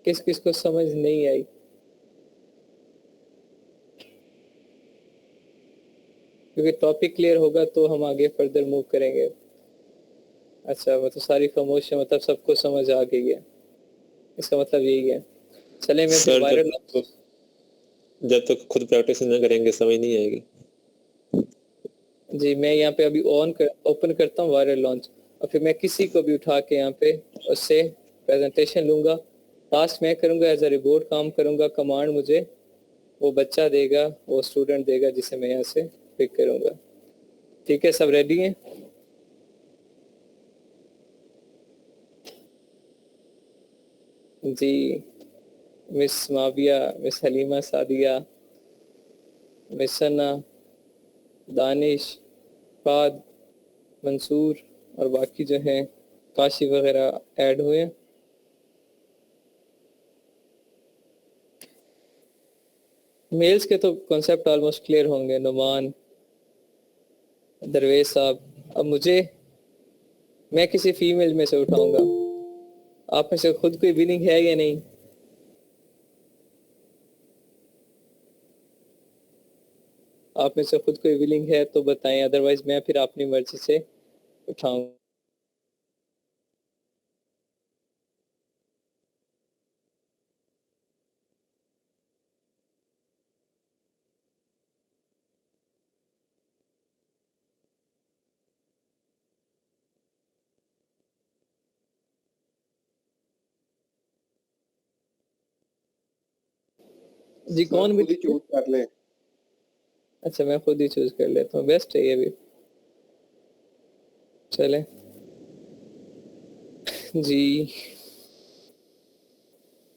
किस किस को समझ नहीं आई? क्योंकि टॉपिक क्लियर होगा तो हम आगे फर्दर मूव करेंगे। अच्छा, मतलब सारी खामोश है, मतलब सबको समझ आ गई है, इसका मतलब यही है। चले मैं फिर सर वायरल जब तक खुद प्रैक्टिस न करेंगे समझ नहीं आएगी। जी, मैं यहाँ पे अभी ओपन करता हूँ वायरल लॉन्च, और फिर मैं किसी को भी उठा के यहाँ पे उससे प्रेजेंटेशन लूंगा। टास्क मैं करूंगा, एज अ रिपोर्ट काम करूंगा, कमांड मुझे वो बच्चा देगा, वो स्टूडेंट देगा जिसे मैं यहाँ से पिक करूंगा। ठीक है, सब रेडी हैं? जी, miss Mavia, miss Halima Sadia, miss Sana, Danish, Fahad, Mansoor और बाकी जो हैं काशी वगैरह ऐड हुए हैं। मेल्स के तो कॉन्सेप्ट ऑलमोस्ट क्लियर होंगे। नुमान, दरवेश साहब, अब मैं किसी फीमेल में से उठाऊंगा। आप में से खुद कोई विनिंग है या नहीं? आप में से खुद कोई विलिंग है तो बताएं, अदरवाइज मैं फिर अपनी मर्जी से उठाऊंगा। जी, कौन भी चूज कर ले। अच्छा, मैं खुद ही चूज कर लेता हूँ, बेस्ट है ये भी। चले जी,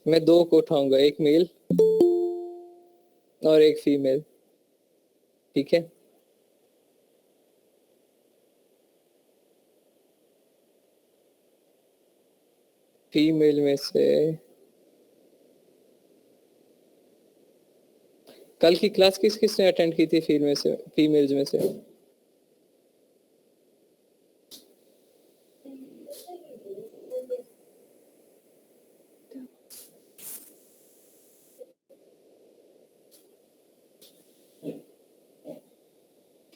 मैं दो को उठाऊंगा, एक मेल और एक फीमेल। ठीक है, फीमेल में से कल की क्लास किस किसने अटेंड की थी? फीमेल्स में से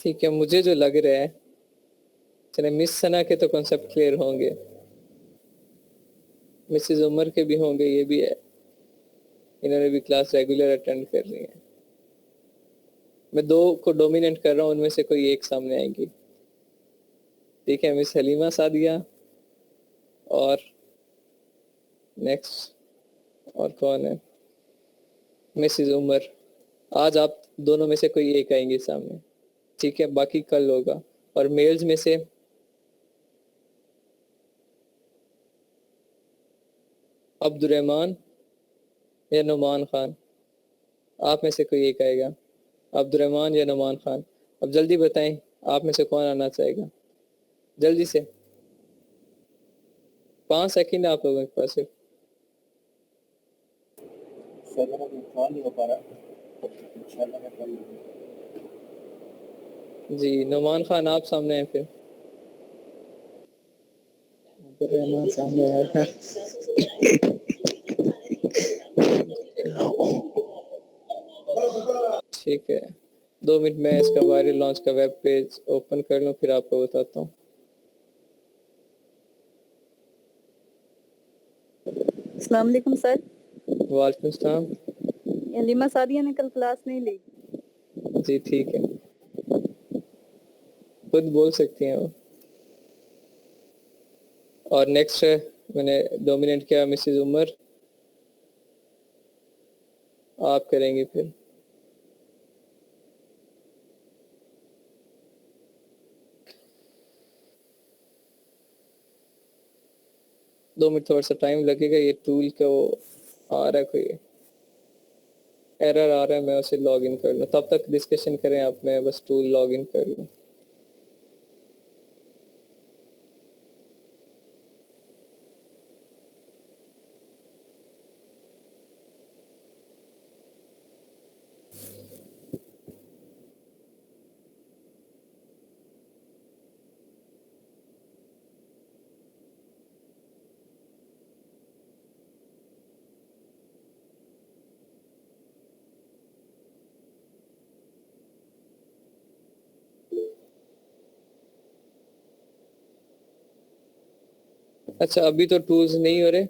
ठीक है, मुझे जो लग रहा है, चले मिस सना के तो कॉन्सेप्ट क्लियर होंगे, मिसेस उमर के भी होंगे, ये भी है, इन्होंने भी क्लास रेगुलर अटेंड कर रही है। मैं दो को डोमिनेट कर रहा हूँ, उनमें से कोई एक सामने आएगी। ठीक है, मिस हलीमा सादिया और नेक्स्ट और कौन है? मिसेस उमर। आज आप दोनों में से कोई एक आएंगे सामने। ठीक है, बाकी कल होगा। और मेल्स में से अब्दुर्रहमान या नुमान खान, आप में से कोई एक आएगा। अब्दुर्रहमान या नुमान खान, अब जल्दी बताएं, आप में से कौन आना चाहेगा? जल्दी से, 5 सेकंड आप लोगों के पास। नहीं हो पा रहा, इंशाल्लाह मैं कर लूंगा। जी, नुमान खान आप सामने हैं फिर। सामने आया। ठीक है, 2 मिनट में इसका वायरल लॉन्च का वेब पेज ओपन कर लूँ, फिर आपको बताता हूँ। अस्सलाम वालेकुम सर। वालेकुम सलाम। हलीमा सादिया ने कल क्लास नहीं ली। जी ठीक है, खुद बोल सकती हैं वो। और नेक्स्ट है, मैंने डोमिनेट किया मिसेस उमर, आप करेंगे फिर। दो मिनट थोड़ा सा टाइम लगेगा, ये टूल का वो आ रहा है, कोई एरर आ रहा है, मैं उसे लॉग इन कर लूँ। तब तक डिस्कशन करें आप, मैं बस टूल लॉग इन कर लूँ। अच्छा, अभी तो टूल्स नहीं हो रहे,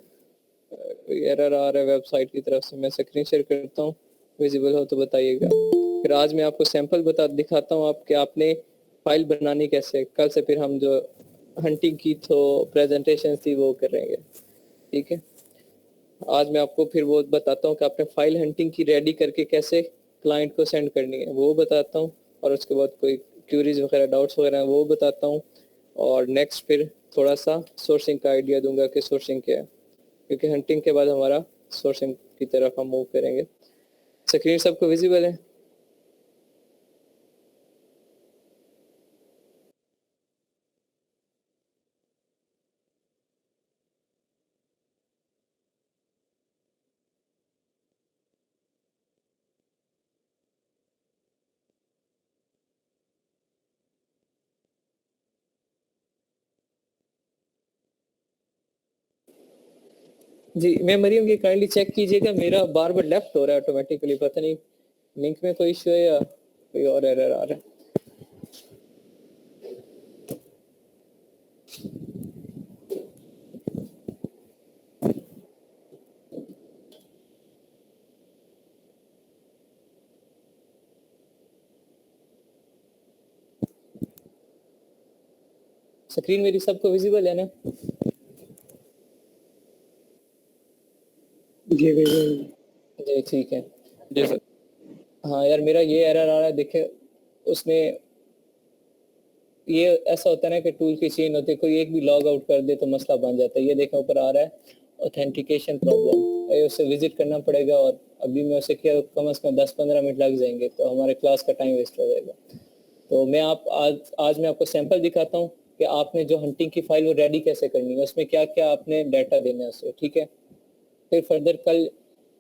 एरर आ रहा है वेबसाइट की तरफ से। मैं स्क्रीन शेयर करता हूँ, विजिबल हो तो बताइएगा। फिर आज मैं आपको सैंपल दिखाता हूँ आप कि आपने फाइल बनानी कैसे। कल से फिर हम जो हंटिंग की तो प्रेजेंटेशन थी वो करेंगे, ठीक है। आज मैं आपको फिर वो बताता हूँ कि आपने फाइल हंटिंग की रेडी करके कैसे क्लाइंट को सेंड करनी है, वो बताता हूँ। और उसके बाद कोई क्यूरीज वगैरह, डाउट्स वगैरह हैं वो बताता हूँ। और नेक्स्ट फिर थोड़ा सा सोर्सिंग का आइडिया दूंगा कि सोर्सिंग क्या है, क्योंकि हंटिंग के बाद हमारा सोर्सिंग की तरफ हम मूव करेंगे। स्क्रीन सबको विजिबल है? जी, मैं मरियम, ये काइंडली चेक कीजिएगा, मेरा बार बार लेफ्ट हो रहा है ऑटोमेटिकली, पता नहीं लिंक में कोई इशू है या कोई और एरर आ रहा है। स्क्रीन मेरी सबको विजिबल है ना? जी बिल्कुल। जी ठीक है। जी सर। हाँ यार, मेरा ये एरर आ रहा है, देखिए उसने, ये ऐसा होता है ना कि टूल की चेन होती है, कोई एक भी लॉग आउट कर दे तो मसला बन जाता है। ये देखा ऊपर आ रहा है ऑथेंटिकेशन प्रॉब्लम, उसे विजिट करना पड़ेगा। और अभी मैं उसे किया, कम से कम 10-15 मिनट लग जाएंगे, तो हमारे क्लास का टाइम वेस्ट हो जाएगा। तो मैं आज मैं आपको सैंपल दिखाता हूँ कि आपने जो हंटिंग की फाइल वो रेडी कैसे करनी है, उसमें क्या क्या आपने डाटा देना है उसे, ठीक है। फिर फर्दर कल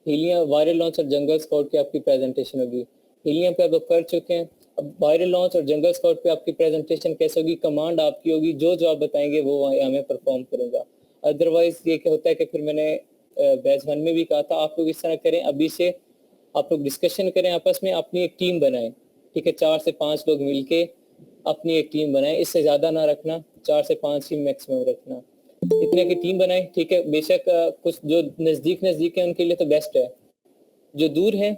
हीलियम वायरल लॉन्च और जंगल स्काउट की आपकी प्रेजेंटेशन होगी। हीलियम पे आप लोग कर चुके हैं, अब वायरल लॉन्च और जंगल स्काउट पे आपकी प्रेजेंटेशन कैसे होगी, कमांड आपकी होगी, जो जो आप बताएंगे वो यहाँ मैं परफॉर्म करूंगा। अदरवाइज ये क्या होता है कि फिर मैंने बैच 1 में भी कहा था, आप लोग इस तरह करें, अभी से आप लोग डिस्कशन करें आपस में, अपनी एक टीम बनाएं, ठीक है। 4 से 5 लोग मिलके अपनी एक टीम बनाएं, इससे ज्यादा ना रखना, 4 से 5 ही मैक्सिमम रखना। इतने की टीम बनाएं, ठीक है। बेशक कुछ जो नजदीक नजदीक है उनके लिए तो बेस्ट है, जो दूर है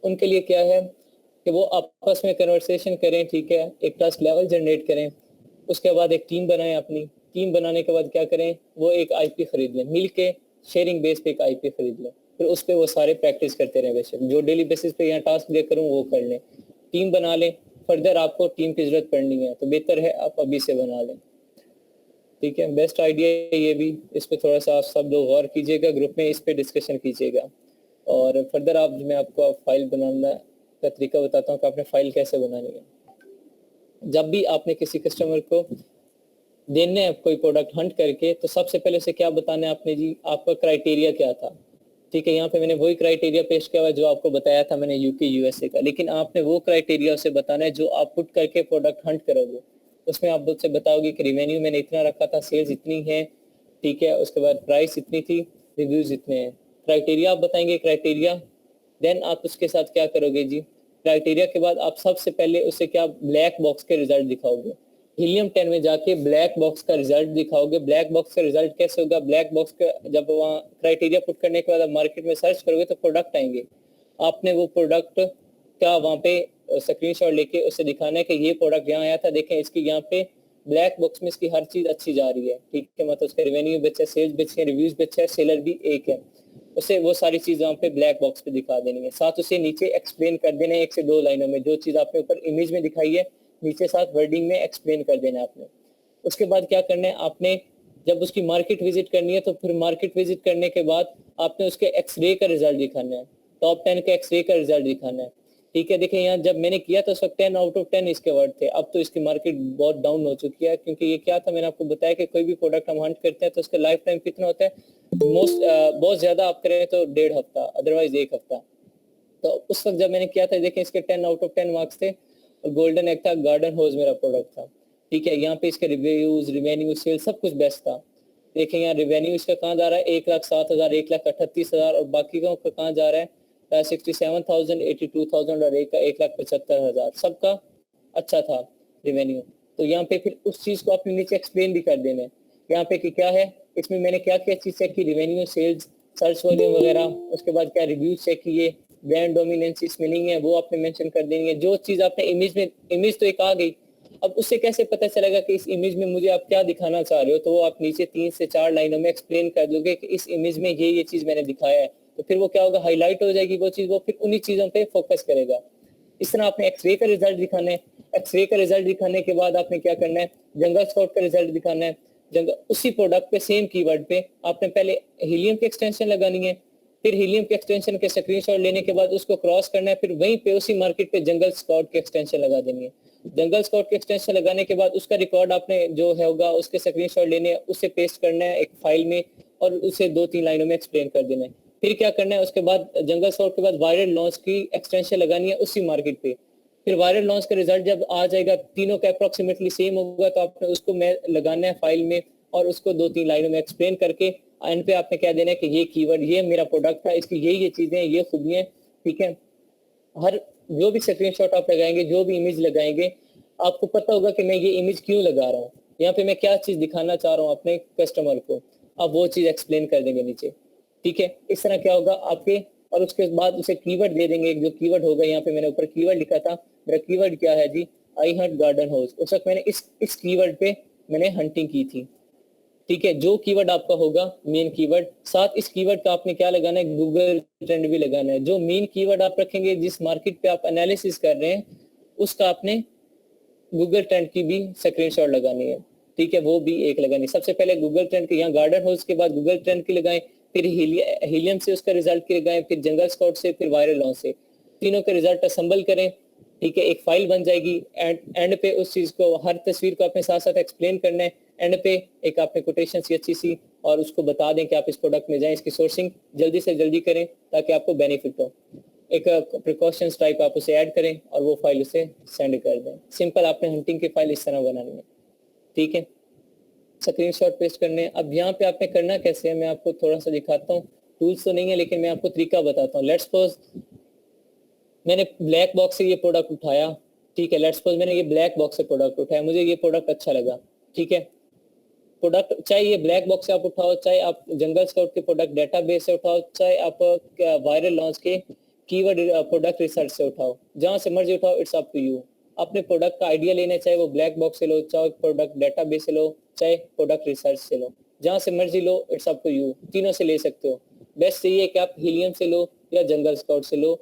उनके लिए क्या है कि वो आपस में कन्वर्सेशन करें, ठीक है, एक टास्क लेवल जनरेट करें। उसके बाद एक टीम बनाएं, अपनी टीम बनाने के बाद क्या करें, वो एक आईपी खरीद लें, मिल के शेयरिंग बेस पे एक आईपी खरीद लें, फिर उस पर वो सारे प्रैक्टिस करते रहें। बेशक जो डेली बेसिस पे यहाँ टास्क दिया करूँ वो कर लें, टीम बना लें। फर्दर आपको टीम की जरूरत पड़नी है तो बेहतर है आप अभी से बना लें, ठीक है। बेस्ट आइडिया है ये भी, इस पे थोड़ा सा आप सब लोग गौर कीजिएगा, ग्रुप में इस पे डिस्कशन कीजिएगा। और फर्दर मैं आपको फाइल बनाना का तरीका बताता हूँ कि आपने फाइल कैसे बनानी है। जब भी आपने किसी कस्टमर को देने हैं कोई प्रोडक्ट हंट करके, तो सबसे पहले उसे क्या बताना है आपने जी, आपका क्राइटेरिया क्या था, ठीक है। यहाँ पे मैंने वही क्राइटेरिया पेश किया हुआ जो आपको बताया था मैंने यूके यूएसए का, लेकिन आपने वो क्राइटेरिया उसे बताना है जो आप पुट करके प्रोडक्ट हंट करोगे। उसमें आप मुझसे बताओगे कि रिवेन्यू मैंने इतना रखा था, सेल्स इतनी है, ठीक है, उसके बाद प्राइस इतनी थी, रिव्यूज इतने हैं। क्राइटेरिया आप बताएंगे, क्राइटेरिया, देन आप उसके साथ क्या करोगे जी, क्राइटेरिया के बाद आप सबसे पहले उसे क्या, ब्लैक बॉक्स के रिजल्ट दिखाओगे। हीलियम 10 में जाके ब्लैक बॉक्स का रिजल्ट दिखाओगे। ब्लैक बॉक्स का रिजल्ट कैसे होगा, ब्लैक बॉक्स का जब वहाँ क्राइटेरिया पुट करने के बाद आप मार्केट में सर्च करोगे तो प्रोडक्ट आएंगे, आपने वो प्रोडक्ट का वहाँ पे स्क्रीनशॉट लेके उसे दिखाना है कि ये प्रोडक्ट यहाँ आया था, देखें इसकी यहाँ पे ब्लैक बॉक्स में इसकी हर चीज अच्छी जा रही है, ठीक है, मतलब उसका रेवेन्यू भी अच्छा है, सेल्स भी अच्छे हैं, रिव्यूज भी अच्छा है, सेलर भी एक है। उसे वो सारी चीज वहाँ पे ब्लैक बॉक्स पे दिखा देनी है, साथ उसे नीचे एक्सप्लेन कर देना है 1 से 2 लाइनों में, जो चीज आपने ऊपर इमेज में दिखाई है नीचे साथ वर्डिंग में एक्सप्लेन कर देना है आपने। उसके बाद क्या करना है आपने, जब उसकी मार्केट विजिट करनी है तो फिर मार्केट विजिट करने के बाद आपने उसके एक्सरे का रिजल्ट दिखाना है, टॉप 10 के एक्सरे का रिजल्ट दिखाना है, ठीक है। देखिए यहाँ जब मैंने किया तो उस वक्त 10 आउट ऑफ 10 इसके वर्ड थे, अब तो इसकी मार्केट बहुत डाउन हो चुकी है, क्योंकि ये क्या था, मैंने आपको बताया कि कोई भी प्रोडक्ट हम हंट करते हैं तो उसका लाइफ टाइम कितना होता है, बहुत ज्यादा आप करें तो 1.5 हफ्ता, अदरवाइज 1 हफ्ता। तो उस वक्त जब मैंने किया था, देखें इसके 10 आउट ऑफ 10 मार्क्स थे, और गोल्डन एग था, गार्डन होज मेरा प्रोडक्ट था, ठीक है। यहाँ पे इसके रिव्यूज, रिवेन्यू, सेल सब कुछ बेस्ट था। देखें यहाँ रिवेन्यू इसका कहाँ जा रहा है, 1,07,000, 1,38,000, और बाकी का कहाँ जा रहा है, 67,000, 82,000 और 1,75,000, सबका अच्छा था रिवेन्यू। तो यहाँ पे फिर उस चीज को आपने नीचे एक्सप्लेन भी कर देना है यहाँ पे कि क्या है, इसमें मैंने क्या क्या चीज चेक की, रिवेन्यू, सेल्स, सर्च वॉल्यूम वगैरह, उसके बाद क्या रिव्यू चेक किए, ब्रांड डोमिनेंस इसमें नहीं है वो आपने मेंशन कर देंगे। जो चीज आपने इमेज में, इमेज तो एक आ गई, अब उससे कैसे पता चलेगा कि इस इमेज में मुझे आप क्या दिखाना चाह रहे हो, तो वो आप नीचे 3 से 4 लाइनों में एक्सप्लेन कर दोगे कि इस इमेज में ये चीज मैंने दिखाया है, तो फिर वो क्या होगा, हाईलाइट हो जाएगी वो चीज, वो फिर उन्हीं चीजों पे फोकस करेगा। इस तरह आपने एक्सरे का रिजल्ट दिखाना है, एक्सरे का रिजल्ट दिखाने के बाद आपने क्या करना है, जंगल स्काउट का रिजल्ट दिखाना है। जंगल उसी प्रोडक्ट पे सेम कीवर्ड पे आपने पहले हीलियम की एक्सटेंशन लगानी है, फिर हीलियम के एक्सटेंशन के स्क्रीनशॉट लेने के बाद उसको क्रॉस करना है, फिर वहीं पे उसी मार्केट पे जंगल स्काउट की एक्सटेंशन लगा देनी है। जंगल स्काउट की एक्सटेंशन लगाने के बाद उसका रिकॉर्ड आपने जो है होगा उसके स्क्रीनशॉट लेने हैं, उसे पेस्ट करना है एक फाइल में और उसे 2-3 लाइनों में एक्सप्लेन कर देना है। फिर क्या करना है, उसके बाद जंगल स्काउट के बाद वायरल लॉन्च की एक्सटेंशन लगानी है उसी मार्केट पे। फिर वायरल लॉन्च का रिजल्ट जब आ जाएगा, तीनों का अप्रोक्सीमेटली सेम होगा, तो आपने उसको मैं लगाना है फाइल में और उसको 2-3 लाइनों में एक्सप्लेन करके एंड पे आपने क्या देना है कि ये कीवर्ड, ये मेरा प्रोडक्ट था, इसकी ये चीजें, ये खूबियां, ठीक है। हर जो भी स्क्रीनशॉट आप लगाएंगे, जो भी इमेज लगाएंगे, आपको पता होगा कि मैं ये इमेज क्यों लगा रहा हूँ, यहाँ पे मैं क्या चीज दिखाना चाह रहा हूँ अपने कस्टमर को, आप वो चीज एक्सप्लेन कर देंगे नीचे, ठीक है। इस तरह क्या होगा आपके, और उसके बाद उसे कीवर्ड दे देंगे, एक जो कीवर्ड होगा, यहाँ पे मैंने ऊपर कीवर्ड लिखा था, मेरा कीवर्ड क्या है जी, आई हंट गार्डन हाउस। उस वक्त मैंने इस कीवर्ड पे मैंने हंटिंग की थी, ठीक है। जो कीवर्ड आपका होगा मेन कीवर्ड, साथ इस कीवर्ड का आपने क्या लगाना है, गूगल ट्रेंड भी लगाना है। जो मेन कीवर्ड आप रखेंगे, जिस मार्केट पे आप एनालिसिस कर रहे हैं, उसका आपने गूगल ट्रेंड की भी स्क्रीनशॉट लगानी है, ठीक है, वो भी एक लगानी है। सबसे पहले गूगल ट्रेंड की, यहाँ गार्डन हाउस के बाद गूगल ट्रेंड की लगाएं, फिर हीलियम से उसका रिजल्ट की लगाएं, फिर जंगल स्काउट से, फिर वायरल लॉन्च से, तीनों के रिजल्ट असम्बल करें, ठीक है। एक फाइल बन जाएगी, एंड पे उस चीज को, हर तस्वीर को अपने साथ साथ एक्सप्लेन करना है। एंड पे एक आपने कोटेशन सी अच्छी सी, और उसको बता दें कि आप इस प्रोडक्ट में जाएं, इसकी सोर्सिंग जल्दी से जल्दी करें ताकि आपको बेनिफिट हो। एक प्रिकॉशंस टाइप आप उसे ऐड करें और वो फाइल उसे सेंड कर दें। सिंपल आपने हंटिंग की फाइल इस तरह बनानी है, ठीक है। स्क्रीनशॉट पेस्ट करने हैं। अब यहाँ पे आपने करना कैसे है, मैं आपको थोड़ा सा दिखाता हूँ, टूल्स तो नहीं है लेकिन मैं आपको तरीका बताता हूँ। लेट्स सपोज मैंने ब्लैक बॉक्स से ये प्रोडक्ट उठाया, ठीक है। लेट्स सपोज मैंने ये ब्लैक बॉक्स से प्रोडक्ट उठाया, मुझे ये प्रोडक्ट अच्छा लगा, ठीक है। प्रोडक्ट चाहे ये ब्लैक बॉक्स से आप उठाओ, चाहे आप जंगल स्काउट के प्रोडक्ट डेटाबेस से उठाओ, चाहे आप वायरल लॉन्च के कीवर्ड प्रोडक्ट रिसर्च से उठाओ, जहां से मर्जी उठाओ, इट्स अप टू यू। अपने प्रोडक्ट का आइडिया लेना, चाहे वो ब्लैक बॉक्स से लो, चाहे प्रोडक्ट डेटाबेस से लो, चाहे प्रोडक्ट रिसर्च से लो, जहां से मर्जी लो, इट्स अप टू यू, तीनों से ले सकते हो। बेस्ट ये है कि आप हीलियम से लो या जंगल स्काउट से लो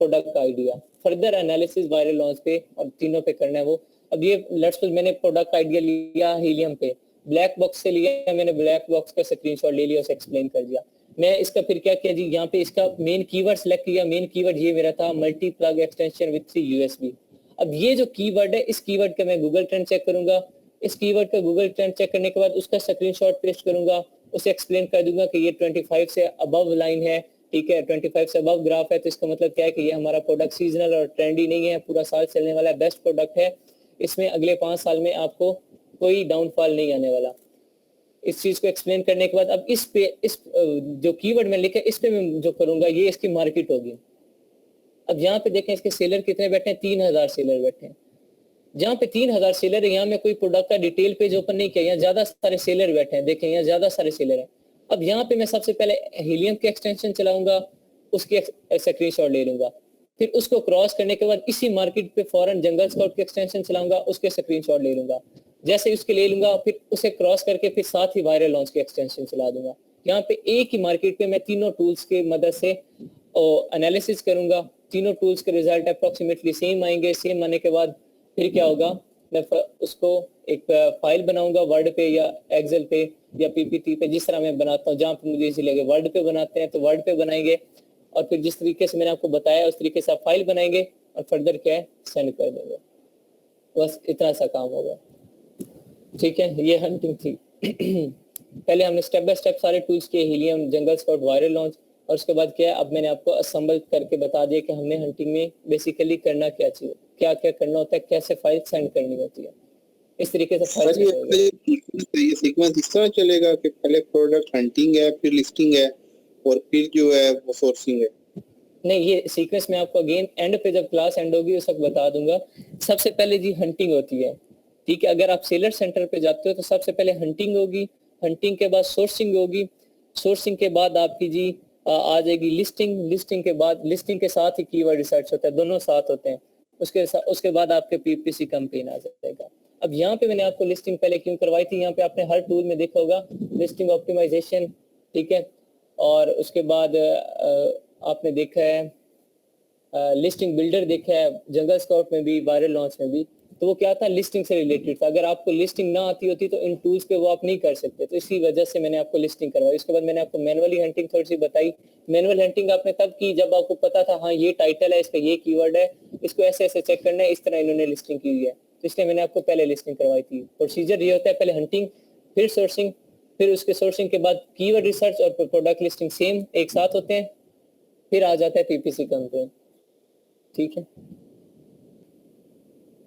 प्रोडक्ट का idea, further analysis viral launch पे और तीनों पे करना है वो। अब ये लेट्स सपोज मैंने प्रोडक्ट का आइडिया लिया हीलियम पे, ब्लैक बॉक्स से लिया मैंने, ब्लैक बॉक्स का स्क्रीनशॉट ले लिया, उसे एक्सप्लेन कर दिया। मैं इसका फिर क्या किया जी, यहाँ पे इसका मेन कीवर्ड सेलेक्ट किया, मेन कीवर्ड ये मेरा था multi plug extension with 3 USB। अब ये जो कीवर्ड है, इस कीवर्ड का मैं गूगल ट्रेंड चेक करूंगा, इस कीवर्ड का गूगल ट्रेंड चेक करने के बाद उसका स्क्रीनशॉट पेस्ट करूंगा, उसे एक्सप्लेन कर दूंगा कि ये 25 से अबव लाइन है, ठीक है, 25 से अबव ग्राफ है, तो इसका मतलब क्या है कि ये हमारा प्रोडक्ट सीजनल और ट्रेंडी नहीं है, पूरा साल चलने वाला है, बेस्ट प्रोडक्ट है, इसमें अगले 5 साल में आपको कोई डाउनफॉल नहीं आने वाला। इस चीज को एक्सप्लेन करने के बाद अब इस पे, इस जो कीवर्ड में लिखा है, इस पे मैं जो करूंगा, ये इसकी मार्केट होगी। अब यहाँ पे देखें इसके सेलर कितने बैठे हैं, 3000 सेलर बैठे हैं। जहाँ पे 3000 सेलर है, यहाँ में कोई प्रोडक्ट का डिटेल पेज ओपन नहीं किया, यहाँ ज्यादा सारे सेलर बैठे हैं, देखें यहाँ ज्यादा सारे सेलर हैं। अब यहाँ पे मैं सबसे पहले हीलियम की एक्सटेंशन चलाऊंगा, उसकी स्क्रीनशॉट ले लूंगा, फिर उसको क्रॉस करने के बाद इसी मार्केट पे फौरन जंगल स्काउट की एक्सटेंशन चलाऊंगा, उसके स्क्रीनशॉट ले लूंगा, जैसे उसके ले लूंगा फिर उसे क्रॉस करके फिर साथ ही वायरल लॉन्च की एक्सटेंशन चला दूंगा। यहाँ पे एक ही मार्केट पे मैं तीनों टूल्स के मदद से एनालिसिस करूंगा, तीनों टूल्स के रिजल्ट अप्रोक्सीमेटली सेम आएंगे। सेम आने के बाद फिर क्या होगा, मैं उसको एक फाइल बनाऊंगा वर्ड पे या एक्सेल पे या पीपीटी पे, जिस तरह मैं बनाता हूँ, जहाँ पे मुझे इजी लगे। वर्ड पे बनाते हैं तो वर्ड पे बनाएंगे, और फिर जिस तरीके से मैंने आपको बताया उस तरीके से आप फाइल बनाएंगे और फर्दर क्या है सेंड कर देंगे। बस इतना सा काम होगा, ठीक है। ये हंटिंग थी। पहले हमने स्टेप बाय स्टेप सारे टूल्स किए, हीलियम, जंगल स्काउट, वायरल लॉन्च, और उसके बाद क्या है, अब मैंने आपको असेंबल करके बता दिया कि हमने हंटिंग में बेसिकली करना क्या चाहिए, क्या क्या करना होता है, कैसे फाइल सेंड करनी होती है, इस तरीके से फाइल ये सीक्वेंस इस तरह चलेगा कि पहले प्रोडक्ट हंटिंग है, फिर लिस्टिंग है, और फिर जो है वो सोर्सिंग है। नहीं, ये सीक्वेंस मैं आपको अगेन एंड पे जब क्लास एंड होगी उस वक्त बता दूंगा। सबसे पहले जी हंटिंग होती है, ठीक है। अगर आप सेलर सेंटर पे जाते हो तो सबसे पहले हंटिंग होगी। हंटिंग के बाद सोर्सिंग होगी, सोर्सिंग के बाद आपकी जी आ जाएगी लिस्टिंग, लिस्टिंग के बाद, लिस्टिंग के साथ ही कीवर्ड रिसर्च होता है, दोनों साथ होते हैं। उसके बाद आपके पीपीसी कैंपेन आ जाएगा। अब यहाँ पे मैंने आपको लिस्टिंग पहले क्यों करवाई थी, यहाँ पे आपने हर टूल में देखा होगा लिस्टिंग ऑप्टिमाइजेशन, ठीक है, और उसके बाद आपने देखा है लिस्टिंग बिल्डर देखा है, जंगल स्काउट में भी, वायरल लॉन्च में भी। तो वो क्या था, लिस्टिंग से रिलेटेड था। अगर आपको लिस्टिंग ना आती होती तो इन टूल्स पे वो आप नहीं कर सकते, तो इसी वजह से मैंने आपको लिस्टिंग करवाई। उसके बाद मैंने आपको मैनुअली हंटिंग थोड़ी सी बताई। मैनुअल हंटिंग आपने तब की जब आपको पता था हाँ ये टाइटल है, इसका ये कीवर्ड है, इसको ऐसे ऐसे चेक करना है, इस तरह इन्होंने लिस्टिंग की हुई है, तो इसलिए मैंने आपको पहले लिस्टिंग करवाई थी। प्रोसीजर ये होता है, पहले हंटिंग, फिर सोर्सिंग, फिर उसके सोर्सिंग के बाद कीवर्ड रिसर्च और प्रोडक्ट लिस्टिंग सेम एक साथ होते हैं, फिर आ जाता है पीपीसी कैंपेन, ठीक है,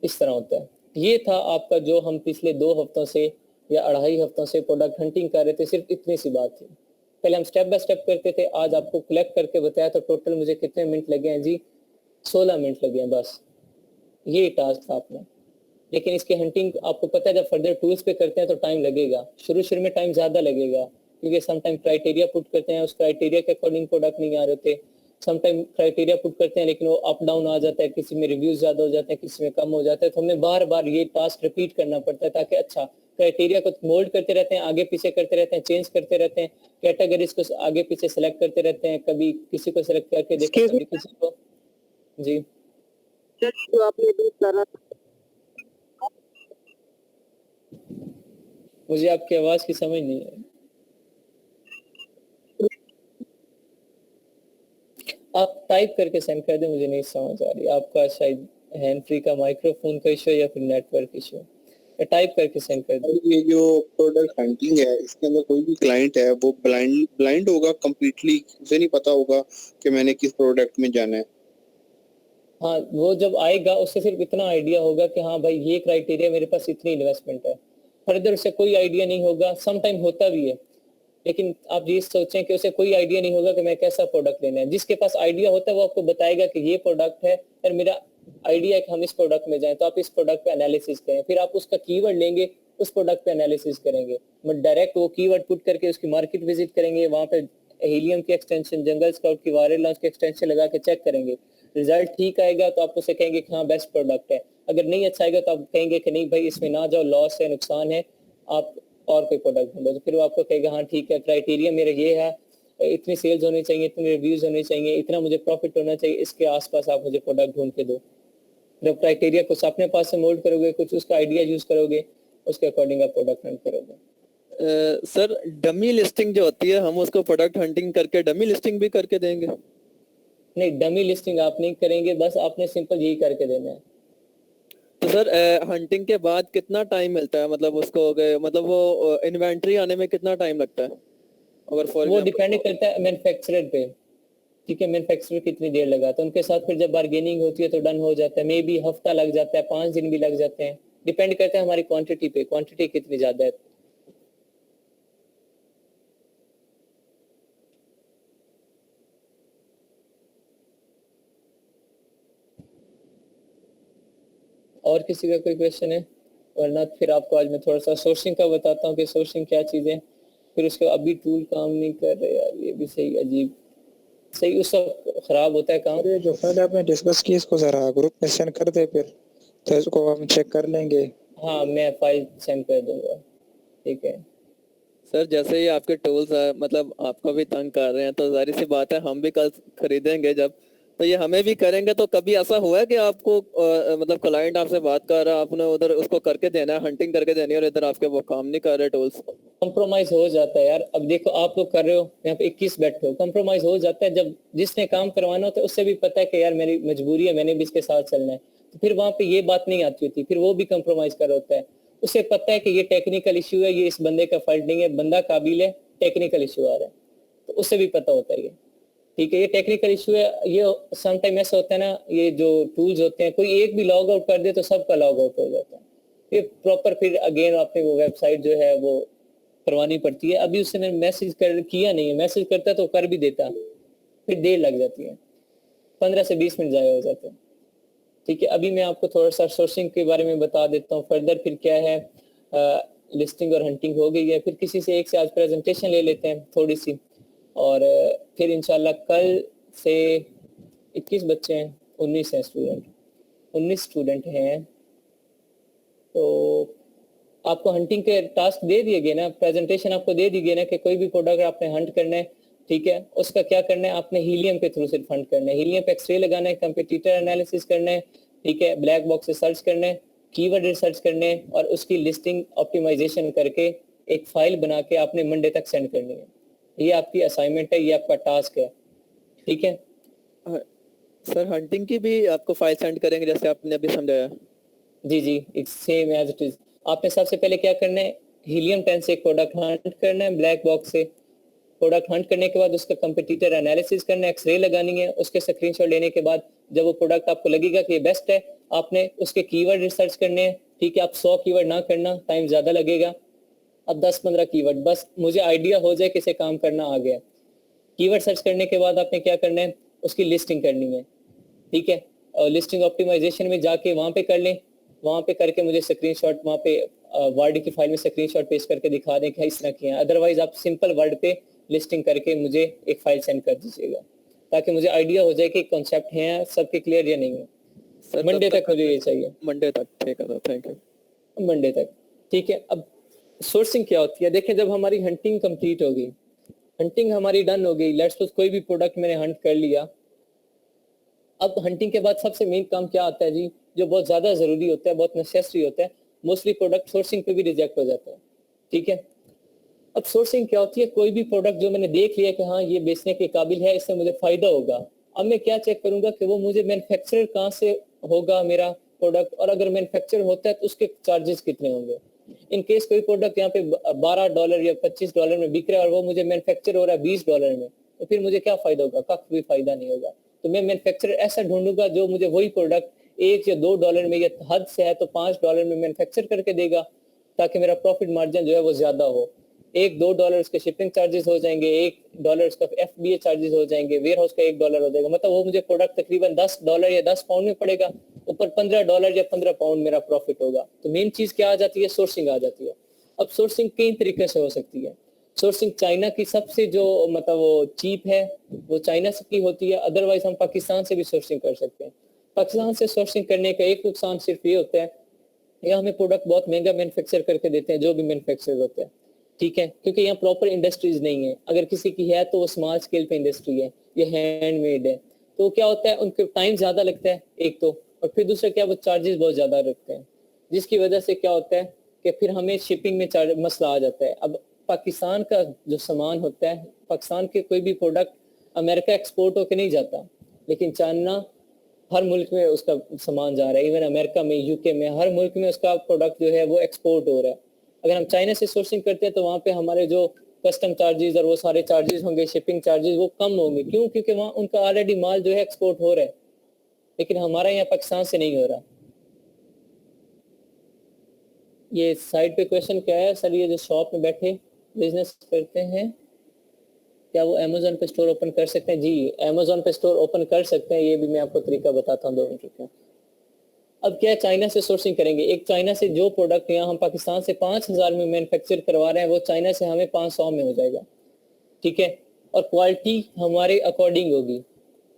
इस तरह होता है। ये था आपका जो हम पिछले 2 हफ्तों से या 2.5 हफ्तों से प्रोडक्ट हंटिंग कर रहे थे, सिर्फ इतनी सी बात थी। पहले हम स्टेप बाय स्टेप करते थे, आज आपको कलेक्ट करके बताया तो टोटल मुझे कितने मिनट लगे हैं जी, 16 मिनट लगे हैं बस, ये टास्क था अपना। लेकिन इसके हंटिंग आपको पता है जब फर्दर टूल्स पे करते हैं तो टाइम लगेगा, शुरू में टाइम ज़्यादा लगेगा, क्योंकि समटाइम क्राइटेरिया पुट करते हैं, उस क्राइटेरिया के अकॉर्डिंग प्रोडक्ट नहीं आ रहे थे। समटाइम क्राइटेरिया पुट करते हैं लेकिन वो अप डाउन आ जाता है, किसी में रिव्यूज ज़्यादा हो जाते हैं, किसी में कम हो जाता है, तो हमें बार बार ये टास्क रिपीट करना पड़ता है, ताकि अच्छा क्राइटेरिया को मोल्ड करते रहते हैं, आगे पीछे करते रहते हैं, चेंज करते रहते हैं, कैटेगरीज को आगे पीछे सेलेक्ट करते रहते हैं, कभी किसी को सेलेक्ट करके देखा, कभी किसी को। जी जो आपने अभी करा, मुझे आपकी आवाज़ की समझ नहीं है, आप टाइप करके सेंड कर दें, मुझे नहीं समझ आ रही। आपका शायद हैंड फ्री का माइक्रोफोन का इशू है या फिर नेटवर्क इशू है, या टाइप करके सेंड कर दें। ये जो प्रोडक्ट हंटिंग है, इसके अंदर कोई भी क्लाइंट है वो ब्लाइंड होगा कंप्लीटली, उसे नहीं पता होगा कि मैंने किस प्रोडक्ट में जाना है। हाँ, वो जब आएगा उससे सिर्फ इतना आइडिया होगा कि हाँ भाई ये क्राइटेरिया, मेरे पास इतनी इन्वेस्टमेंट है, फर्दर उससे कोई आइडिया नहीं होगा। सम टाइम होता भी है, लेकिन आप ये सोचें कि उसे कोई आइडिया नहीं होगा कि मैं कैसा प्रोडक्ट लेना है। जिसके पास आइडिया होता है वो आपको बताएगा कि ये प्रोडक्ट है और मेरा आइडिया है कि हम इस प्रोडक्ट में जाएं, तो आप इस प्रोडक्ट पे एनालिसिस करें, फिर आप उसका कीवर्ड लेंगे, उस प्रोडक्ट पे एनालिसिस करेंगे, बट डायरेक्ट वो कीवर्ड पुट करके उसकी मार्केट विजिट करेंगे, वहाँ पे हीलियम की एक्सटेंशन, जंगल स्काउट की वायरल लॉन्च की एक्सटेंशन लगा के चेक करेंगे। रिजल्ट ठीक आएगा तो आप उसे कहेंगे कि हाँ बेस्ट प्रोडक्ट है, अगर नहीं अच्छा आएगा तो आप कहेंगे कि नहीं भाई इसमें ना जाओ, लॉस है, नुकसान है, आप और कोई प्रोडक्ट ढूंढो। तो फिर वो आपको कहेगा हाँ ठीक है, क्राइटेरिया मेरा ये है, इतनी सेल्स होनी चाहिए, इतने रिव्यूज होने चाहिए, इतना मुझे प्रॉफिट होना चाहिए, इसके आसपास आप मुझे प्रोडक्ट ढूंढ के दो। जब क्राइटेरिया कुछ अपने पास से मोल्ड करोगे, कुछ उसका आइडिया यूज करोगे, उसके अकॉर्डिंग आप प्रोडक्ट हंट करोगे। सर डमी लिस्टिंग जो होती है, हम उसको प्रोडक्ट हंटिंग करके डमी लिस्टिंग भी करके देंगे? नहीं, डमी लिस्टिंग आप नहीं करेंगे, बस आपने सिंपल यही करके देना है। तो सर हंटिंग के बाद कितना टाइम मिलता है, मतलब उसको मतलब वो इन्वेंट्री आने में कितना टाइम लगता है? अगर फॉर वो डिपेंड करता है मैन्युफैक्चरर पे, ठीक है, मैन्युफैक्चरर कितनी देर लगाता है, उनके साथ फिर जब बार्गेनिंग होती है तो डन हो जाता है, मे बी हफ्ता लग जाता है, 5 दिन भी लग जाते हैं, डिपेंड करता है हमारी क्वांटिटी पे, क्वांटिटी कितनी ज्यादा है। और किसी का कोई क्वेश्चन है? वरना फिर आपको आज मैं थोड़ा सा सोर्सिंग का बताता हूँ कि सोर्सिंग क्या चीज़ है। फिर उसके अभी टूल काम नहीं कर रहे यार, ये भी सही अजीब, सही उस वक्त खराब होता है काम। जो पहले आपने डिस्कस की इसको जरा ग्रुप में सेंड कर दे, फिर तो इसको हम चेक कर लेंगे। हाँ, मैं फाइल सेंड कर दूंगा, ठीक है। सर जैसे ये आपके टूल्स है, मतलब आपको भी तंग कर रहे हैं, तो जाहिर सी बात है हम भी कल खरीदेंगे जब, तो ये हमें भी करेंगे। तो कभी ऐसा हुआ है कि आपको मतलब क्लाइंट आपसे बात कर रहा है, आपने उधर उसको करके देना है, हंटिंग करके देनी है, और इधर आपके वो काम नहीं कर रहे टूल्स? कंप्रोमाइज हो जाता है यार। अब देखो आप लोग कर रहे हो, यहाँ पे 21 बैठे हो, कंप्रोमाइज हो जाता है। जब जिसने काम करवाना होता है उससे भी पता है कि यार मेरी मजबूरी है, मैंने भी इसके साथ चलना है, तो फिर वहां पे ये बात नहीं आती होती, फिर वो भी कंप्रोमाइज कर होता है। उसे पता है कि ये टेक्निकल इश्यू है, ये इस बंदे का फॉल्ट नहीं है, बंदा काबिल है, टेक्निकल इश्यू आ रहा है, तो उससे भी पता होता है ये, ठीक है, ये टेक्निकल इशू है। ये समटाइम ऐसा होता है ना, ये जो टूल्स होते हैं, कोई एक भी लॉग आउट कर दे तो सबका लॉग आउट हो जाता है, ये प्रॉपर फिर अगेन आपने वो वेबसाइट जो है वो करवानी पड़ती है। अभी उसने मैसेज किया नहीं है, मैसेज करता तो कर भी देता, फिर देर लग जाती है, 15 से 20 मिनट ज़ाया हो जाते हैं, ठीक है। अभी मैं आपको थोड़ा सा सोर्सिंग के बारे में बता देता हूँ फर्दर। फिर क्या है, लिस्टिंग और हंटिंग हो गई है, फिर किसी से एक से आज प्रेजेंटेशन ले लेते हैं थोड़ी सी, और फिर इंशाल्लाह कल से 21 बच्चे हैं, 19 हैं स्टूडेंट, 19 स्टूडेंट हैं। तो आपको हंटिंग के टास्क दे दिए गए ना, प्रेजेंटेशन आपको दे दी गई ना कि कोई भी प्रोडक्ट आपने हंट करना है, ठीक है, उसका क्या करना है, आपने हीलियम के थ्रू सिर्फ हंट करना है, हीलियम पे एक्सरे लगाना है, कंपटीटर एनालिसिस करना है, ठीक है, ब्लैक बॉक्स से सर्च करना है, कीवर्ड रिसर्च करने हैं, और उसकी लिस्टिंग ऑप्टिमाइजेशन करके एक फाइल बना के आपने मंडे तक सेंड करनी है। ये आपकी असाइनमेंट है, ये आपका टास्क है, ठीक है। सर हंटिंग की भी आपको फाइल सेंड करेंगे जैसे आपने अभी समझाया? जी जी, it's same as it is. आपने सबसे पहले क्या करना है, हीलियम 10 से एक प्रोडक्ट हंट करना है, ब्लैक बॉक्स से प्रोडक्ट हंट करने के बाद उसका कंपटीटर एनालिसिस करना है, एक्सरे लगानी है, उसके स्क्रीनशॉट लेने के बाद जब वो प्रोडक्ट आपको लगेगा कि ये बेस्ट है, आपने उसके कीवर्ड रिसर्च करने हैं, ठीक है। आप 100 कीवर्ड ना करना, टाइम ज़्यादा लगेगा, अब 10-15 कीवर्ड, बस मुझे आइडिया हो जाए किसे काम करना आ गया। कीवर्ड सर्च करने के बाद आपने क्या करना है, उसकी लिस्टिंग करनी है, ठीक है, और लिस्टिंग ऑप्टिमाइजेशन में जाके वहाँ पे कर लें, वहाँ पे करके मुझे स्क्रीनशॉट वहाँ पे वर्ड की फाइल में स्क्रीनशॉट पेस्ट करके दिखा दें कि इस तरह किया है। अदरवाइज आप सिंपल वर्ड पे लिस्टिंग करके मुझे एक फाइल सेंड कर दीजिएगा, ताकि मुझे आइडिया हो जाए कि कॉन्सेप्ट हैं सबके क्लियर या नहीं है। सर मंडे तक मुझे ये चाहिए, मंडे तक, ठीक है सर, थैंक यू। मंडे तक, ठीक है। अब सोर्सिंग क्या होती है, देखें, जब हमारी हंटिंग कंप्लीट हो गई, हंटिंग हमारी डन हो गई, लेट्स सपोज कोई भी प्रोडक्ट मैंने हंट कर लिया, अब हंटिंग के बाद सबसे मेन काम क्या आता है जी, जो बहुत ज्यादा जरूरी होता है, बहुत नेसेसरी होता है, मोस्टली प्रोडक्ट सोर्सिंग पे भी रिजेक्ट हो जाता है, ठीक है। अब सोर्सिंग क्या होती है, कोई भी प्रोडक्ट जो मैंने देख लिया कि हाँ ये बेचने के काबिल है, इससे मुझे फायदा होगा, अब मैं क्या चेक करूंगा कि वो मुझे मैन्युफैक्चरर कहाँ से होगा मेरा प्रोडक्ट, और अगर मैन्युफैक्चर होता है तो उसके चार्जेस कितने होंगे। इन केस कोई प्रोडक्ट यहाँ पे $12 या $25 में बिक रहा है और वो मुझे मैन्युफैक्चर हो रहा है $20 में, तो फिर मुझे क्या फायदा होगा, कख भी फायदा नहीं होगा। तो मैं मैन्युफैक्चरर ऐसा ढूंढूंगा जो मुझे वही प्रोडक्ट $1 या $2 में, या हद से है तो $5 में मैन्युफैक्चर करके देगा, ताकि मेरा प्रॉफिट मार्जिन जो है वो ज्यादा हो। $1-2 उसके शिपिंग चार्जेस हो जाएंगे, $1 उसका FBA चार्जेस हो जाएंगे, वेयर हाउस का $1 हो जाएगा, मतलब वो मुझे प्रोडक्ट तकरीबन $10 या 10 पाउंड में पड़ेगा, ऊपर $15 या 15 पाउंड मेरा प्रॉफिट होगा। तो मेन चीज क्या आ जाती है, सोर्सिंग आ जाती है। अब सोर्सिंग कई तरीके से हो सकती है। सोर्सिंग चाइना की सबसे जो मतलब वो चीप है वो चाइना से की होती है, अदरवाइज हम पाकिस्तान से भी सोर्सिंग कर सकते हैं। पाकिस्तान से सोर्सिंग करने का एक नुकसान सिर्फ ये होता है, या हमें प्रोडक्ट बहुत महंगा मैन्युफैक्चर करके देते हैं जो भी मैन्युफैक्चर होते हैं, ठीक है, क्योंकि यहाँ प्रॉपर इंडस्ट्रीज नहीं है। अगर किसी की है तो वो स्मॉल स्केल पे इंडस्ट्री है, ये हैंडमेड है, तो क्या होता है उनके टाइम ज्यादा लगता है एक तो, और फिर दूसरा क्या, वो चार्जेस बहुत ज्यादा रखते हैं, जिसकी वजह से क्या होता है कि फिर हमें शिपिंग में चार्ज मसला आ जाता है। अब पाकिस्तान का जो सामान होता है, पाकिस्तान के कोई भी प्रोडक्ट अमेरिका एक्सपोर्ट होकर नहीं जाता, लेकिन चाइना हर मुल्क में उसका सामान जा रहा है, इवन अमेरिका में, यूके में, हर मुल्क में उसका प्रोडक्ट जो है वो एक्सपोर्ट हो रहा है। अगर हम चाइना से सोर्सिंग करते हैं तो वहाँ पे हमारे जो कस्टम चार्जेस और वो सारे चार्जेस होंगे, शिपिंग चार्जेस, वो कम होंगे। क्यों? क्योंकि वहाँ उनका ऑलरेडी माल जो है एक्सपोर्ट हो रहा है, लेकिन हमारा यहाँ पाकिस्तान से नहीं हो रहा। ये साइड पे क्वेश्चन क्या है सर, ये जो शॉप में बैठे बिजनेस करते हैं क्या वो अमेजोन पे स्टोर ओपन कर सकते हैं? जी, अमेजोन पे स्टोर ओपन कर सकते हैं, ये भी मैं आपको तरीका बताता हूँ 2 मिनट रुकिए। अब क्या है, चाइना से सोर्सिंग करेंगे। एक चाइना से जो प्रोडक्ट यहाँ हम पाकिस्तान से 5000 में मैन्युफैक्चर करवा रहे हैं, वो चाइना से हमें 500 में हो जाएगा, ठीक है, और क्वालिटी हमारे अकॉर्डिंग होगी,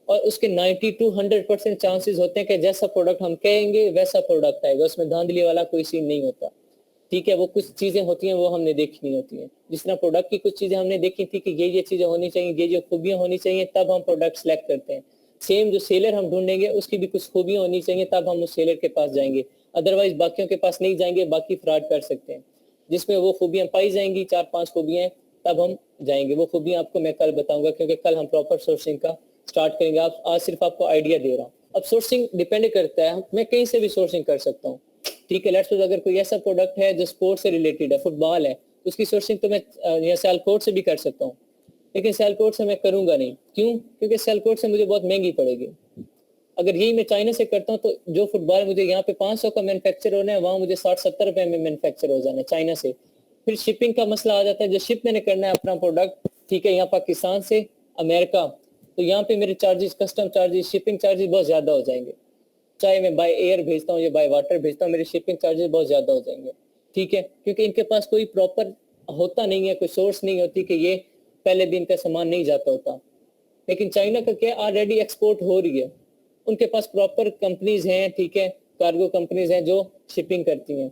और उसके 90 to 100% चांसेस होते हैं कि जैसा प्रोडक्ट हम कहेंगे वैसा प्रोडक्ट आएगा, उसमें धांधली वाला कोई सीन नहीं होता, ठीक है। वो कुछ चीजें होती हैं वो हमने देखी नहीं होती हैं, जिस तरह प्रोडक्ट की कुछ चीजें हमने देखी थी कि ये चीजें होनी चाहिए, ये खूबियां होनी चाहिए, तब हम प्रोडक्ट सेलेक्ट करते हैं। सेम जो सेलर हम ढूंढेंगे उसकी भी कुछ खूबियां होनी चाहिए, तब हम उस सेलर के पास जाएंगे, अदरवाइज बाकियों के पास नहीं जाएंगे, बाकी फ्रॉड कर सकते हैं। जिसमें वो खूबियां पाई जाएंगी, 4-5 खूबियां, तब हम जाएंगे। वो खूबियां आपको मैं कल बताऊंगा, क्योंकि कल हम प्रॉपर सोर्सिंग का स्टार्ट करेंगे। आप आज सिर्फ आपको आइडिया दे रहा हूँ। अब सोर्सिंग डिपेंड करता है, मैं कहीं से भी सोर्सिंग कर सकता हूँ, ठीक है। लेट्स सपोज अगर कोई ऐसा प्रोडक्ट है जो स्पोर्ट्स से रिलेटेड है, फुटबॉल है, उसकी सोर्सिंग तो मैं यहाँ सियालकोट से भी कर सकता हूँ, लेकिन सियालकोट से मैं करूंगा नहीं। क्यों? क्योंकि सियालकोट से मुझे बहुत महंगी पड़ेगी। अगर यही मैं चाइना से करता हूँ तो जो फुटबॉल मुझे यहाँ पे 500 का मैन्युफैक्चर होना है, वहाँ मुझे 60-70 रुपए में मैन्युफैक्चर हो जाना है चाइना से। फिर शिपिंग का मसला आ जाता है, जो शिप मैंने करना है अपना प्रोडक्ट, ठीक है, यहाँ पाकिस्तान से अमेरिका, तो यहाँ पे मेरे charges, custom charges, shipping charges बहुत ज्यादा हो जाएंगे। चाहे मैं बाय एयर भेजता हूँ या बाय वाटर भेजता हूँ, मेरे शिपिंग चार्जेस बहुत ज्यादा हो जाएंगे। ठीक है, क्योंकि इनके पास कोई प्रॉपर होता नहीं है, कोई सोर्स नहीं होती कि ये पहले दिन का सामान नहीं जाता होता। लेकिन चाइना का क्या ऑलरेडी एक्सपोर्ट हो रही है, उनके पास प्रॉपर कंपनीज हैं, ठीक है, कार्गो कंपनीज हैं जो शिपिंग करती हैं,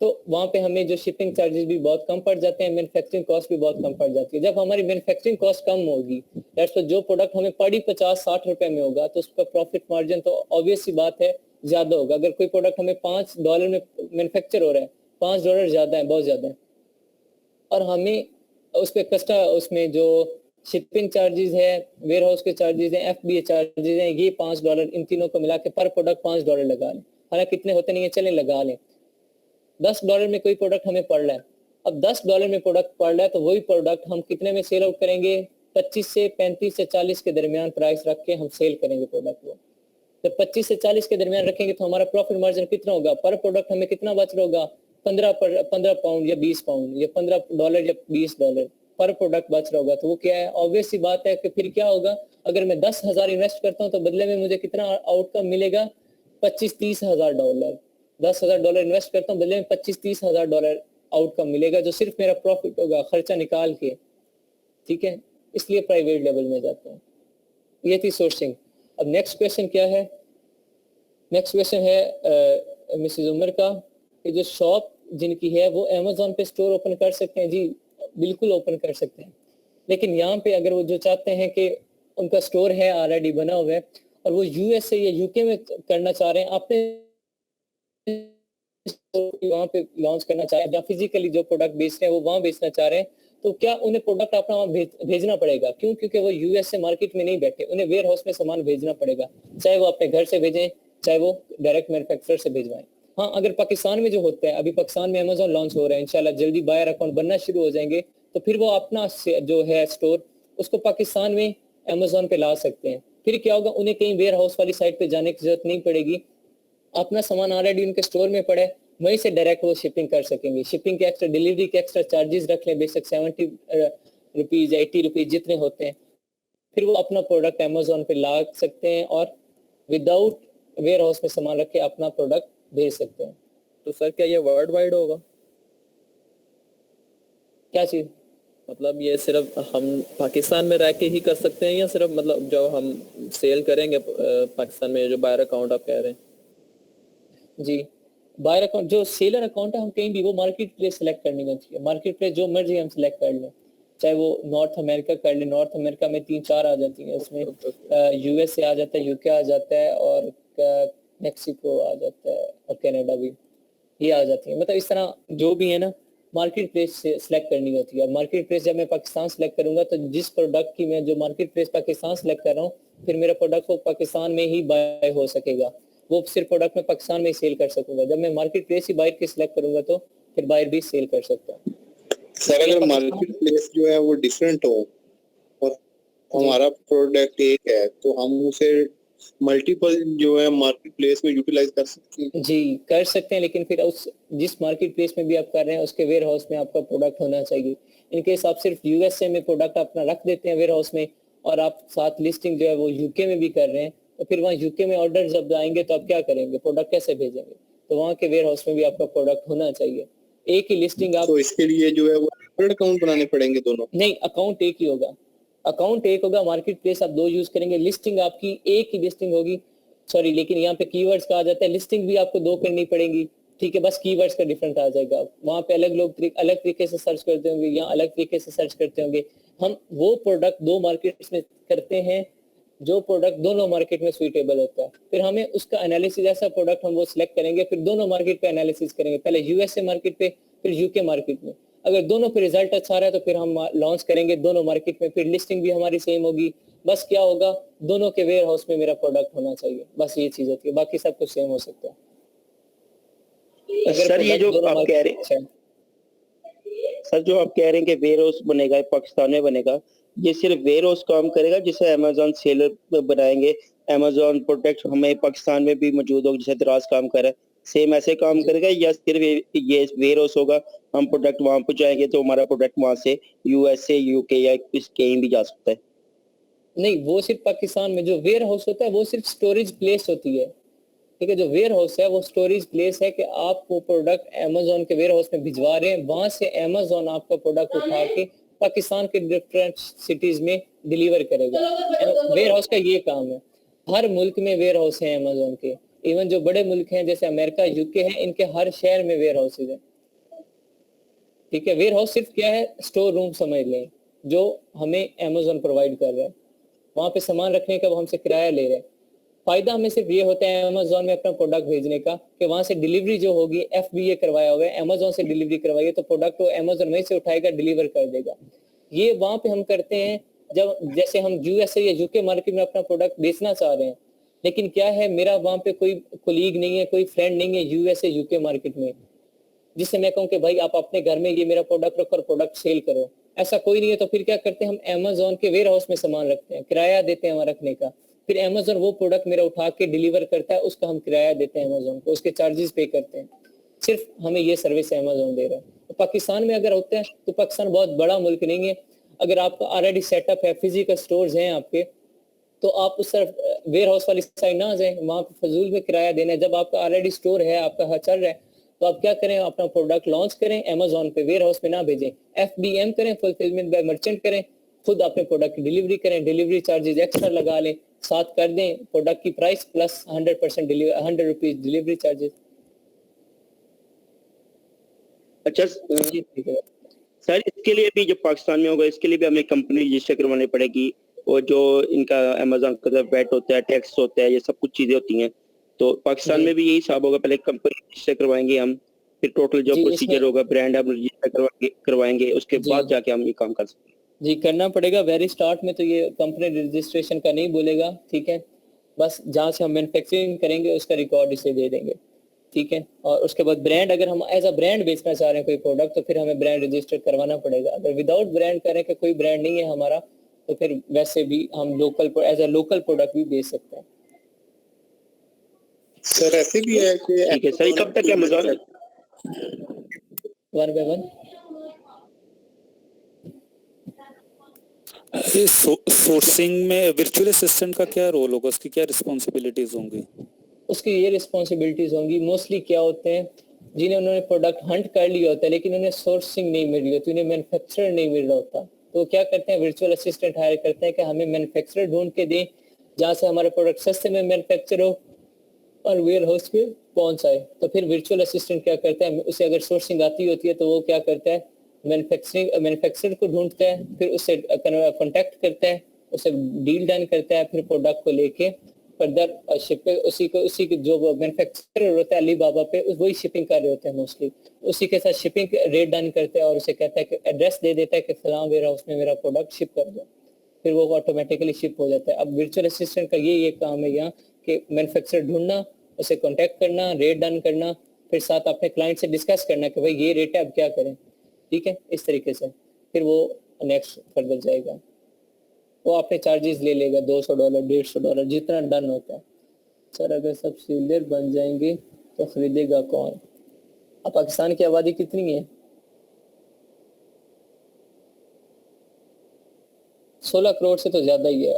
तो वहाँ पे हमें जो शिपिंग चार्जेस भी बहुत कम पड़ जाते हैं, मैन्युफैक्चरिंग कॉस्ट भी बहुत कम पड़ जाती है। जब हमारी मैन्युफैक्चरिंग कॉस्ट कम होगी, दैट्स जो प्रोडक्ट हमें पड़ी 50-60 रुपए में होगा, तो उसका प्रॉफिट मार्जिन तो ऑब्वियस सी बात है ज्यादा होगा। अगर कोई प्रोडक्ट हमें $5 में मैन्युफैक्चर हो रहा है, $5 ज्यादा है, बहुत ज्यादा है, और हमें उस पर उसमें जो शिपिंग चार्जेस है, वेयर हाउस के चार्जेस हैं, FBA चार्जेस हैं, ये $5, इन तीनों को मिला के पर प्रोडक्ट $5 लगा लें। हालांकि कितने होते नहीं है, चलें लगा लें। $10 में कोई प्रोडक्ट हमें पड़ रहा है, अब $10 में प्रोडक्ट पड़ रहा है, तो वही प्रोडक्ट हम कितने में सेल आउट करेंगे? 25 से 35 से 40 के दरमियान प्राइस रख के हम सेल करेंगे प्रोडक्ट को। जब 25 से 40 के दरमियान रखेंगे तो हमारा प्रॉफिट मार्जिन कितना होगा? पर प्रोडक्ट हमें कितना बच रहा होगा? 15 पाउंड या 20 पाउंड या $15 या $20 पर प्रोडक्ट बच रहा होगा। तो वो क्या है, ऑब्वियस सी बात है कि फिर क्या होगा, अगर मैं 10,000 इन्वेस्ट करता हूँ तो बदले में मुझे कितना आउटकम मिलेगा? $25-30 हजार। $10,000 इन्वेस्ट करता हूँ, बदले में $25-30 हजार आउटकम मिलेगा, जो सिर्फ मेरा प्रॉफिट होगा खर्चा निकाल के, ठीक है। इसलिए प्राइवेट लेवल में जाता हूँ। ये थी सोर्सिंग। अब नेक्स्ट क्वेश्चन क्या है? नेक्स्ट क्वेश्चन है मिसेज उमर का कि जो शॉप जिनकी है वो अमेज़न पे स्टोर ओपन कर सकते हैं? जी बिल्कुल ओपन कर सकते हैं, लेकिन यहाँ पे अगर वो जो चाहते हैं कि उनका स्टोर है ऑलरेडी बना हुआ है और वो USA या UK में करना चाह रहे हैं, आपने वहाँ पे लॉन्च करना चाह रहे हैं या फिजिकली जो प्रोडक्ट बेच रहे हैं वो वहाँ बेचना चाह रहे हैं, तो क्या उन्हें प्रोडक्ट अपना वहाँ भेजना पड़ेगा? क्यों? क्योंकि वो USA मार्केट में नहीं बैठे, उन्हें वेयर हाउस में सामान भेजना पड़ेगा, चाहे वो अपने घर से भेजें, चाहे वो डायरेक्ट मैन्युफैक्चरर से भेजवाएं। हाँ, अगर पाकिस्तान में जो होता है, अभी पाकिस्तान में अमेज़न लॉन्च हो रहा है, इंशाल्लाह जल्दी बायर अकाउंट बनना शुरू हो जाएंगे, तो फिर वो अपना जो है स्टोर उसको पाकिस्तान में अमेज़न पे ला सकते हैं। फिर क्या होगा, उन्हें कहीं वेयर हाउस वाली साइट पे जाने की जरूरत नहीं पड़ेगी, अपना सामान ऑलरेडी उनके स्टोर में पड़ा है, वहीं से डायरेक्ट वो शिपिंग कर सकेंगे। शिपिंग के एक्स्ट्रा, डिलीवरी के एक्स्ट्रा चार्जेस रख लें, बेशक 70 रुपीज या 80 रुपीज जितने होते हैं, फिर वो अपना प्रोडक्ट अमेज़न पे ला सकते हैं और विदाउट वेयर हाउस में सामान रख के अपना प्रोडक्ट भेज सकते हैं। तो सर क्या ये वर्ल्ड वाइड होगा? क्या चीज? मतलब ये सिर्फ हम पाकिस्तान में रह के ही कर सकते हैं या सिर्फ मतलब जो हम सेल करेंगे पाकिस्तान में, जो बायर अकाउंट आप कह रहे हैं? जी, बायर अकाउंट, जो सेलर अकाउंट है, हम कहीं भी वो मार्केट प्लेस सेलेक्ट करनी होती है। मार्केट प्लेस जो मर्जी हम सेलेक्ट कर लें, चाहे वो नॉर्थ अमेरिका कर ले, नॉर्थ अमेरिका में 3-4 आ जाती है, उसमें USA आ जाता है, UK आ जाता है और मैक्सिको आ जाता है और कनाडा भी, ये आ जाती है। मतलब इस तरह जो भी है ना, मार्केट प्लेस से सिलेक्ट करनी होती है। और मार्केट प्लेस जब मैं पाकिस्तान सेलेक्ट करूंगा तो जिस प्रोडक्ट की मैं जो मार्केट प्लेस पाकिस्तान सेलेक्ट कर रहा हूँ, फिर मेरा प्रोडक्ट वो पाकिस्तान में ही बाय हो सकेगा, वो सिर्फ प्रोडक्ट में पाकिस्तान में ही सेल कर सकूंगा। जब मैं मार्केट प्लेस ही बायर की सिलेक्ट करूंगा तो फिर बायर भी सेल कर सकता हूँ। सर अगर मार्केट प्लेस जो है वो डिफरेंट हो और हमारा प्रोडक्ट एक है, तो हम उसे मल्टीपल जो है मार्केट प्लेस में यूटिलाइज कर सकते हैं? जी कर सकते हैं, लेकिन फिर उस जिस मार्केट प्लेस में भी आप कर रहे हैं उसके वेयर हाउस में आपका प्रोडक्ट होना चाहिए। इनकेस आप सिर्फ USA में प्रोडक्ट अपना रख देते हैं वेयर हाउस में और आप साथ लिस्टिंग जो है वो UK में भी कर रहे हैं, तो फिर वहाँ UK में ऑर्डर जब आएंगे तो आप क्या करेंगे, प्रोडक्ट कैसे भेजेंगे? तो वहाँ के वेयर हाउस में भी आपका प्रोडक्ट होना चाहिए। एक ही लिस्टिंग आप, तो इसके लिए जो है वो डिफरेंट अकाउंट बनाने पड़ेंगे दोनों? नहीं, अकाउंट एक ही होगा, अकाउंट एक होगा। मार्केट प्लेस आप 2 यूज करेंगे, लिस्टिंग आपकी एक ही लिस्टिंग होगी। सॉरी, लेकिन यहाँ पे कीवर्ड्स का आ जाता है, लिस्टिंग भी आपको 2 करनी पड़ेगी, ठीक है, बस कीवर्ड्स का डिफरेंट आ जाएगा। वहाँ पे अलग लोग अलग तरीके से सर्च करते होंगे, यहाँ अलग तरीके से सर्च करते होंगे। हम वो प्रोडक्ट 2 मार्केट्स में करते हैं जो प्रोडक्ट दोनों मार्केट में सुइटेबल होता है, फिर हमें उसका एनालिसिस, ऐसा प्रोडक्ट हम वो सिलेक्ट करेंगे, फिर दोनों मार्केट पे एनालिसिस करेंगे, पहले USA मार्केट पे फिर UK मार्केट में। अगर दोनों पे रिजल्ट अच्छा रहा है तो फिर हम लॉन्च करेंगे दोनों मार्केट में, फिर लिस्टिंग भी हमारी सेम होगी। बस क्या होगा, दोनों के वेयर हाउस में मेरा प्रोडक्ट होना चाहिए, बस ये चीज होती है, बाकी सब कुछ सेम हो सकता है। सर ये जो आप कह रहे हैं, सर जो आप कह रहे हैं कि वेयर हाउस बनेगा पाकिस्तान में बनेगा, ये सिर्फ वेयर हाउस काम करेगा जिसे अमेज़न सेलर बनाएंगे, अमेज़न प्रोडक्ट हमें पाकिस्तान में भी मौजूद होगा जैसे दराज काम कर रहा है, सेम ऐसे काम करेगा, या सिर्फ ये वेयर हाउस होगा, हम प्रोडक्ट वहां पहुंचाएंगे तो हमारा प्रोडक्ट वहां से USA UK या कहीं भी जा सकता है? नहीं, वो सिर्फ पाकिस्तान में जो वेयर हाउस होता है वो सिर्फ स्टोरेज प्लेस होती है, ठीक है। जो वेयर हाउस है वो स्टोरेज प्लेस है कि आप वो प्रोडक्ट अमेजोन के वेयर हाउस में भिजवा रहे हैं, वहां से अमेजोन आपका प्रोडक्ट उठा के पाकिस्तान के डिफरेंट सिटीज में डिलीवर करेगा। वेयर हाउस का ये काम है। हर मुल्क में वेयर हाउस है अमेजोन के, इवन जो बड़े मुल्क हैं जैसे अमेरिका, यूके है, इनके हर शहर में वेयर हाउसेज है। ठीक है। वेयर हाउस सिर्फ क्या है, स्टोर रूम समझ लें, जो हमें अमेजोन प्रोवाइड कर रहा है। वहां पे सामान रखने का वो हमसे किराया ले रहे हैं। फायदा हमें सिर्फ ये होता है अमेजोन में अपना प्रोडक्ट भेजने का कि वहां से डिलीवरी जो होगी, FBA करवाया हुआ है, अमेजोन से डिलीवरी करवाइए तो प्रोडक्ट वो अमेजोन वहीं से उठाएगा, डिलीवर कर देगा। ये वहां पे हम करते हैं जब जैसे हम USA या UK मार्केट में अपना प्रोडक्ट बेचना चाह रहे हैं, लेकिन क्या है, मेरा वहां पे कोई कोलीग नहीं है, कोई फ्रेंड नहीं है USA UK मार्केट में जिससे मैं कहूँ कि भाई आप अपने घर में ये मेरा प्रोडक्ट रखो और प्रोडक्ट सेल करो। ऐसा कोई नहीं है। तो फिर क्या करते हैं, हम अमेजोन के वेयर हाउस में सामान रखते हैं, किराया देते हैं वहां रखने का। फिर अमेजोन वो प्रोडक्ट मेरा उठा के डिलीवर करता है, उसका हम किराया देते हैं अमेजोन को, उसके चार्जेस पे करते हैं। सिर्फ हमें ये सर्विस अमेजोन दे रहा है। तो पाकिस्तान में अगर होता है तो पाकिस्तान बहुत बड़ा मुल्क नहीं है। अगर आपका ऑलरेडी सेटअप है, फिजिकल स्टोर्स हैं आपके, तो आप उस तरफ वेयर हाउस वाली साइड ना आ जाए, वहां पे फजूल में किराया देना है। जब आपका ऑलरेडी स्टोर है, आपका चल रहा है, तो आप क्या करें, अपना प्रोडक्ट लॉन्च करें अमेजोन पे, वेयर हाउस में ना भेजें, FBM करें, फुलफिलमेंट बाय मर्चेंट करें, खुद अपने प्रोडक्ट की डिलीवरी करें, डिलीवरी चार्जेस एक्स्ट्रा लगा लें, साथ कर दें प्रोडक्ट की price plus 100% 100 rupees delivery charges. अच्छा सर, इसके लिए भी जब पाकिस्तान में होगा, इसके लिए भी हमें कंपनी रजिस्टर करवानी पड़ेगी, और जो इनका अमेजोन का वेट होता है, टैक्स होता है, ये सब कुछ चीजें होती हैं। तो पाकिस्तान में भी यही हिसाब होगा, पहले कंपनी रजिस्टर करवाएंगे हम, फिर टोटल जो प्रोसीजर होगा, ब्रांड हम रजिस्टर करवाएंगे, उसके बाद जाके हम ये काम कर सकते हैं। जी, करना पड़ेगा। वेरी स्टार्ट में तो ये कंपनी रजिस्ट्रेशन का नहीं बोलेगा, ठीक है। बस जहाँ से हम मैन्युफैक्चरिंग करेंगे उसका रिकॉर्ड इसे दे देंगे, ठीक है। और उसके बाद ब्रांड, अगर हम एज अ ब्रांड बेचना चाह रहे हैं कोई प्रोडक्ट, तो फिर हमें ब्रांड रजिस्टर करवाना पड़ेगा। अगर विदाउट ब्रांड करें कि कोई ब्रांड नहीं है हमारा, तो फिर वैसे भी हम local as a local product भी बेच सकते हैं। सर ऐसे भी है कि ठीक है सर, कब तक अमेजोन 1 by 1 सोर्सिंग में वर्चुअल असिस्टेंट का क्या रोल होगा, उसकी क्या रिस्पॉन्सिबिलिटीज होंगी? उसकी ये रिस्पॉन्सिबिलिटीज होंगी, मोस्टली क्या होते हैं, जिन्हें उन्होंने प्रोडक्ट हंट कर लिया होता है लेकिन उन्हें सोर्सिंग नहीं मिल रही होती, उन्हें मैन्युफैक्चरर नहीं मिल रहा होता, तो क्या करते हैं, वर्चुअल असिस्टेंट हायर करते हैं कि हमें मैन्युफैक्चरर ढूंढ के दें जहाँ से हमारा प्रोडक्ट सस्ते में मैन्युफैक्चर हो और वेयर हाउस पे पहुंच आए। तो फिर वर्चुअल असिस्टेंट क्या करता है, उसे अगर सोर्सिंग आती होती है तो वो क्या करता है, मैन्युफैक्चरर को ढूंढता है, फिर उससे कॉन्टेक्ट करता है, उससे डील डन करता है, फिर प्रोडक्ट को लेके फर्दर शिप उसी के जो मैन्युफैक्चरर होता है अलीबाबा पे, वही शिपिंग कर रहे होते हैं मोस्टली, उसी के साथ शिपिंग रेट डन करते हैं और उसे कहता है कि एड्रेस दे देता है कि फलां वेयर हाउस में मेरा प्रोडक्ट शिप कर दो, फिर वो ऑटोमेटिकली शिप हो जाता है। अब वर्चुअल असिस्टेंट का ये काम है यहाँ कि मैन्युफैक्चरर ढूंढना, उसे कॉन्टेक्ट करना, रेट डन करना, फिर साथ अपने क्लाइंट से डिस्कस करना कि भाई ये रेट है, अब क्या करें, ठीक है। इस तरीके से फिर वो नेक्स्ट फर्दर जाएगा, वो अपने चार्जेस ले लेगा, $200 $150 जितना डन होता है। सर अगर सब सीलर बन जाएंगे तो खरीदेगा कौन? अब पाकिस्तान की आबादी कितनी है? 16 करोड़ से तो ज्यादा ही है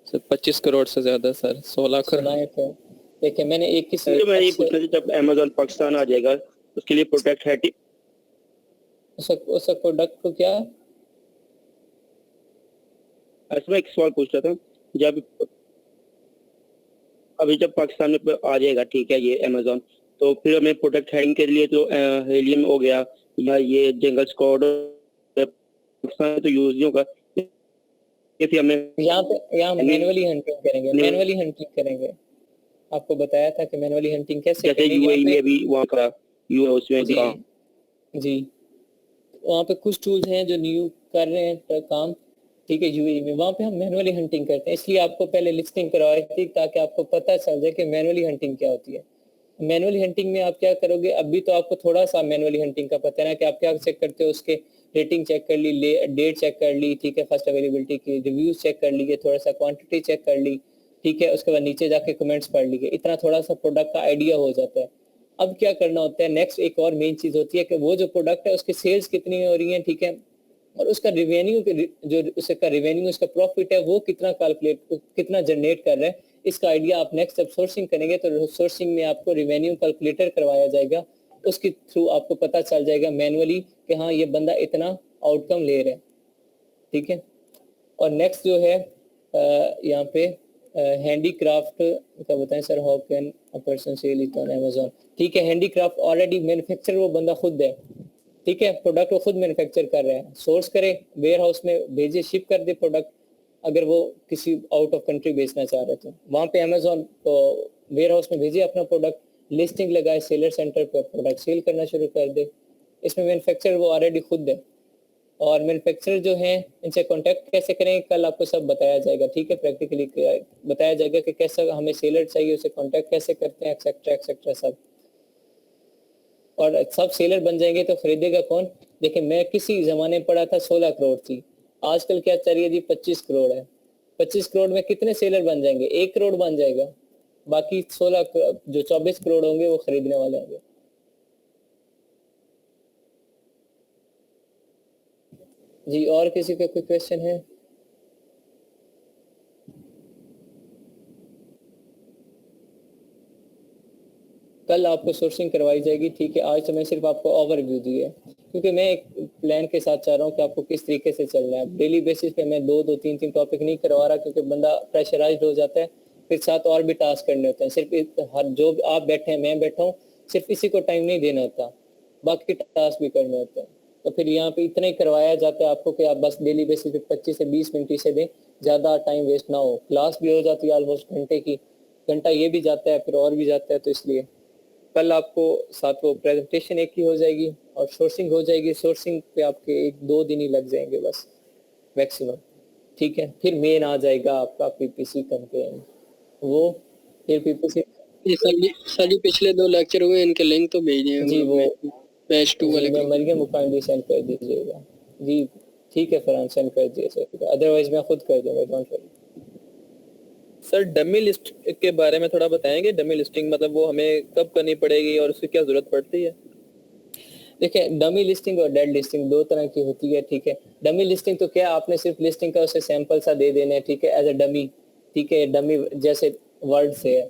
सर। 25 करोड़ से ज्यादा सर, 16 करोड़। सुनाए थे, देखिए मैंने एक किसी जो मैं ये पूछना था, जब अमेजोन पाकिस्तान आ जाएगा उसके लिए प्रोडक्ट है उस प्रोडक्ट को क्या, ऐसा मैं एक सवाल पूछ रहा था, जब अभी जब पाकिस्तान में आ जाएगा, ठीक है, ये अमेजोन, तो फिर हमें प्रोडक्ट हैंडिंग के लिए तो हेलियम हो गया या ये जंगल स्क्वाड पाकिस्तान में तो यूज नहीं होगा, फिर हमें यहाँ मैनुअली हंटिंग करेंगे, आपको बताया था कि मैनुअली हंटिंग कैसे जैसे यूएई में भी वहाँ का उसमें जी वहाँ पे कुछ टूल्स हैं जो न्यू कर रहे हैं काम, ठीक है, यूएई में, वहाँ पे हम मैनुअली हंटिंग करते हैं। इसलिए आपको पहले लिस्टिंग करवाई थी ताकि आपको पता चल जाए कि मैनुअली हंटिंग क्या होती है। मैनुअली हंटिंग में आप क्या करोगे, अभी तो आपको थोड़ा सा मैनुअली हंटिंग का पता है ना कि आप क्या चेक करते हो, उसके रेटिंग चेक कर ली, डेट चेक कर ली, ठीक है, फर्स्ट अवेलेबिलिटी की, रिव्यूज चेक कर लिए, थोड़ा सा क्वांटिटी चेक कर ली, ठीक है, उसके बाद नीचे जाके कमेंट्स पढ़ लिए, इतना थोड़ा सा प्रोडक्ट का आइडिया हो जाता है। अब क्या करना होता है, नेक्स्ट एक और मेन चीज होती है कि वो जो प्रोडक्ट है उसकी सेल्स कितनी हो रही है, ठीक है, और उसका रेवेन्यू जो उसका रेवेन्यू, उसका प्रॉफिट है वो कितना कैलकुलेट, कितना जनरेट कर रहा है, इसका आइडिया आप नेक्स्ट जब सोर्सिंग करेंगे तो सोर्सिंग में आपको रेवेन्यू कैलकुलेटर करवाया जाएगा, उसके थ्रू आपको पता चल जाएगा मैनुअली कि हाँ ये बंदा इतना आउटकम ले रहा है, ठीक है। और नेक्स्ट जो है यहाँ पे हैंडीक्राफ्ट का बताएं sir, how can a person sell it on Amazon. ठीक है, हैंडीक्राफ्ट ऑलरेडी मैन्युफैक्चर वो बंदा खुद है, ठीक है, प्रोडक्ट वो खुद मैन्युफैक्चर कर रहा है, सोर्स करे, वेयर हाउस में भेजे, शिप कर दे प्रोडक्ट। अगर वो किसी आउट ऑफ कंट्री बेचना चाह रहे तो वहाँ पे अमेज़न वेयर हाउस में भेजे अपना प्रोडक्ट, लिस्टिंग लगाए, सेलर सेंटर पर प्रोडक्ट सेल करना शुरू कर दे। इसमें मैन्युफैक्चर वो ऑलरेडी खुद है। और मैन्युफैक्चरर जो हैं इनसे कांटेक्ट कैसे करें, कल आपको सब बताया जाएगा, ठीक है, प्रैक्टिकली बताया जाएगा कि कैसा हमें सेलर चाहिए, उसे कांटेक्ट कैसे करते हैं, एक्सेट्रा एक्सेट्रा सब। और सब सेलर बन जाएंगे तो खरीदेगा कौन। देखिए मैं किसी जमाने में पढ़ा था 16 करोड़ थी, आजकल क्या चल रही है जी 25 करोड़ है। 25 करोड़ में कितने सेलर बन जाएंगे, 1 करोड़ बन जाएगा, बाकी 16 जो 24 करोड़ होंगे वो खरीदने वाले होंगे। जी और किसी का कोई क्वेश्चन है? कल आपको सोर्सिंग करवाई जाएगी, ठीक है। आज तो मैं सिर्फ आपको ओवरव्यू दी है, क्योंकि मैं एक प्लान के साथ चाह रहा हूँ कि आपको किस तरीके से चलना है। डेली बेसिस पे मैं 2-2 3-3 टॉपिक नहीं करवा रहा, क्योंकि बंदा प्रेशराइज्ड हो जाता है, फिर साथ और भी टास्क करने होते हैं। सिर्फ हर जो आप बैठे हैं, मैं बैठा हूँ, सिर्फ इसी को टाइम नहीं देना होता, बाकी टास्क भी करने होते हैं। तो फिर यहाँ पे इतना ही करवाया जाता है आपको कि आप बस डेली बेसिस पे 25 से 20 मिनट इसे दें, ज़्यादा टाइम वेस्ट ना हो। क्लास भी हो जाती है ऑलमोस्ट घंटे की, घंटा ये भी जाता है, फिर और भी जाता है। तो इसलिए कल आपको साथ वो प्रेजेंटेशन एक ही हो जाएगी और सोर्सिंग हो जाएगी। सोर्सिंग पे आपके 1-2 दिन ही लग जाएंगे बस मैक्सिमम, ठीक है। फिर मेन आ जाएगा आपका पीपीसी कैंपेन, वो फिर पीपीसी। सर जी पिछले 2 लेक्चर हुए, इनके लिंक तो भेजिए जी वो बैच 2 वाले मैं मरियम मुकांडी सेंड कर दीजिएगा जी, ठीक है फरहान सेंड कर दीजिए, अदरवाइज मैं खुद कर दूंगा, don't worry. Sir dummy list के बारे में थोड़ा बताएंगे, डमी लिस्टिंग मतलब वो हमें कब करनी पड़ेगी और उसकी क्या जरूरत पड़ती है? देखिए डमी लिस्टिंग और डेड लिस्टिंग 2 तरह की होती है, ठीक है। डमी लिस्टिंग तो क्या, आपने सिर्फ लिस्टिंग का उसे सैंपल सा दे देना है, ठीक है, एज अ डमी, ठीक है, डमी जैसे वर्ड से है,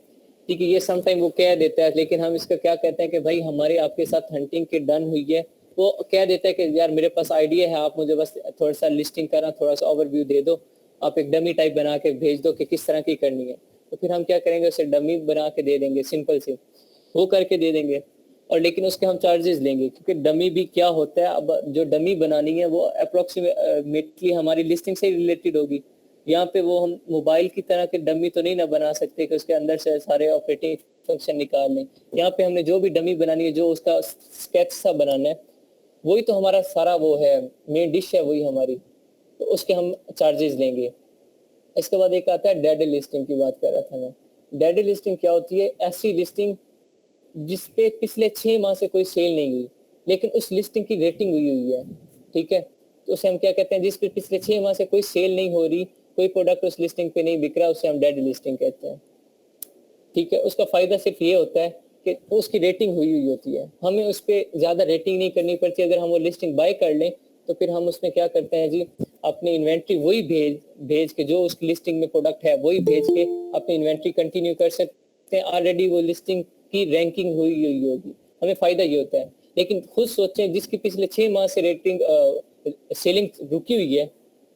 ठीक है। ये समटाइम वो कह देता है, लेकिन हम इसका क्या कहते हैं कि भाई हमारे आपके साथ हंटिंग की डन हुई है, वो कह देता है कि यार मेरे पास आइडिया है, आप मुझे बस थोड़ा सा लिस्टिंग करना, थोड़ा सा ओवरव्यू दे दो, आप एक डमी टाइप बना के भेज दो कि किस तरह की करनी है। तो फिर हम क्या करेंगे, उसे डमी बना के दे देंगे, सिंपल से वो करके दे देंगे। और लेकिन उसके हम चार्जेस लेंगे, क्योंकि डमी भी क्या होता है, अब जो डमी बनानी है वो अप्रोक्सीमेटली हमारी लिस्टिंग से रिलेटेड होगी। यहाँ पे वो हम मोबाइल की तरह के डमी तो नहीं ना बना सकते कि उसके अंदर से सारे ऑपरेटिंग फंक्शन निकाल लें। यहाँ पे हमने जो भी डमी बनानी है, जो उसका स्केच सा बनाना है, वही तो हमारा सारा वो है, मेन डिश है वही हमारी, तो उसके हम चार्जेस लेंगे। इसके बाद एक आता है डेड लिस्टिंग की बात कर रहा था मैं। डेड लिस्टिंग क्या होती है, ऐसी लिस्टिंग जिसपे पिछले 6 माह से कोई सेल नहीं हुई, लेकिन उस लिस्टिंग की रेटिंग हुई है, ठीक है। तो उसे हम क्या कहते हैं, जिसपे पिछले 6 माह से कोई सेल नहीं हो रही, कोई प्रोडक्ट उस लिस्टिंग पे नहीं बिक रहा, उसे हम डेड लिस्टिंग कहते हैं, ठीक है। उसका फायदा सिर्फ ये होता है कि उसकी रेटिंग हुई होती है, हमें उस पर ज्यादा रेटिंग नहीं करनी पड़ती। अगर हम वो लिस्टिंग बाय कर लें तो फिर हम उसमें क्या करते हैं जी, अपनी इन्वेंट्री वही भेज के, जो उस लिस्टिंग में प्रोडक्ट है वही भेज के अपनी इन्वेंट्री कंटिन्यू कर सकते हैं। ऑलरेडी वो लिस्टिंग की रैंकिंग हुई होगी, हमें फायदा ये होता है। लेकिन खुद सोचें, जिसकी पिछले 6 माह से रेटिंग सेलिंग रुकी हुई है,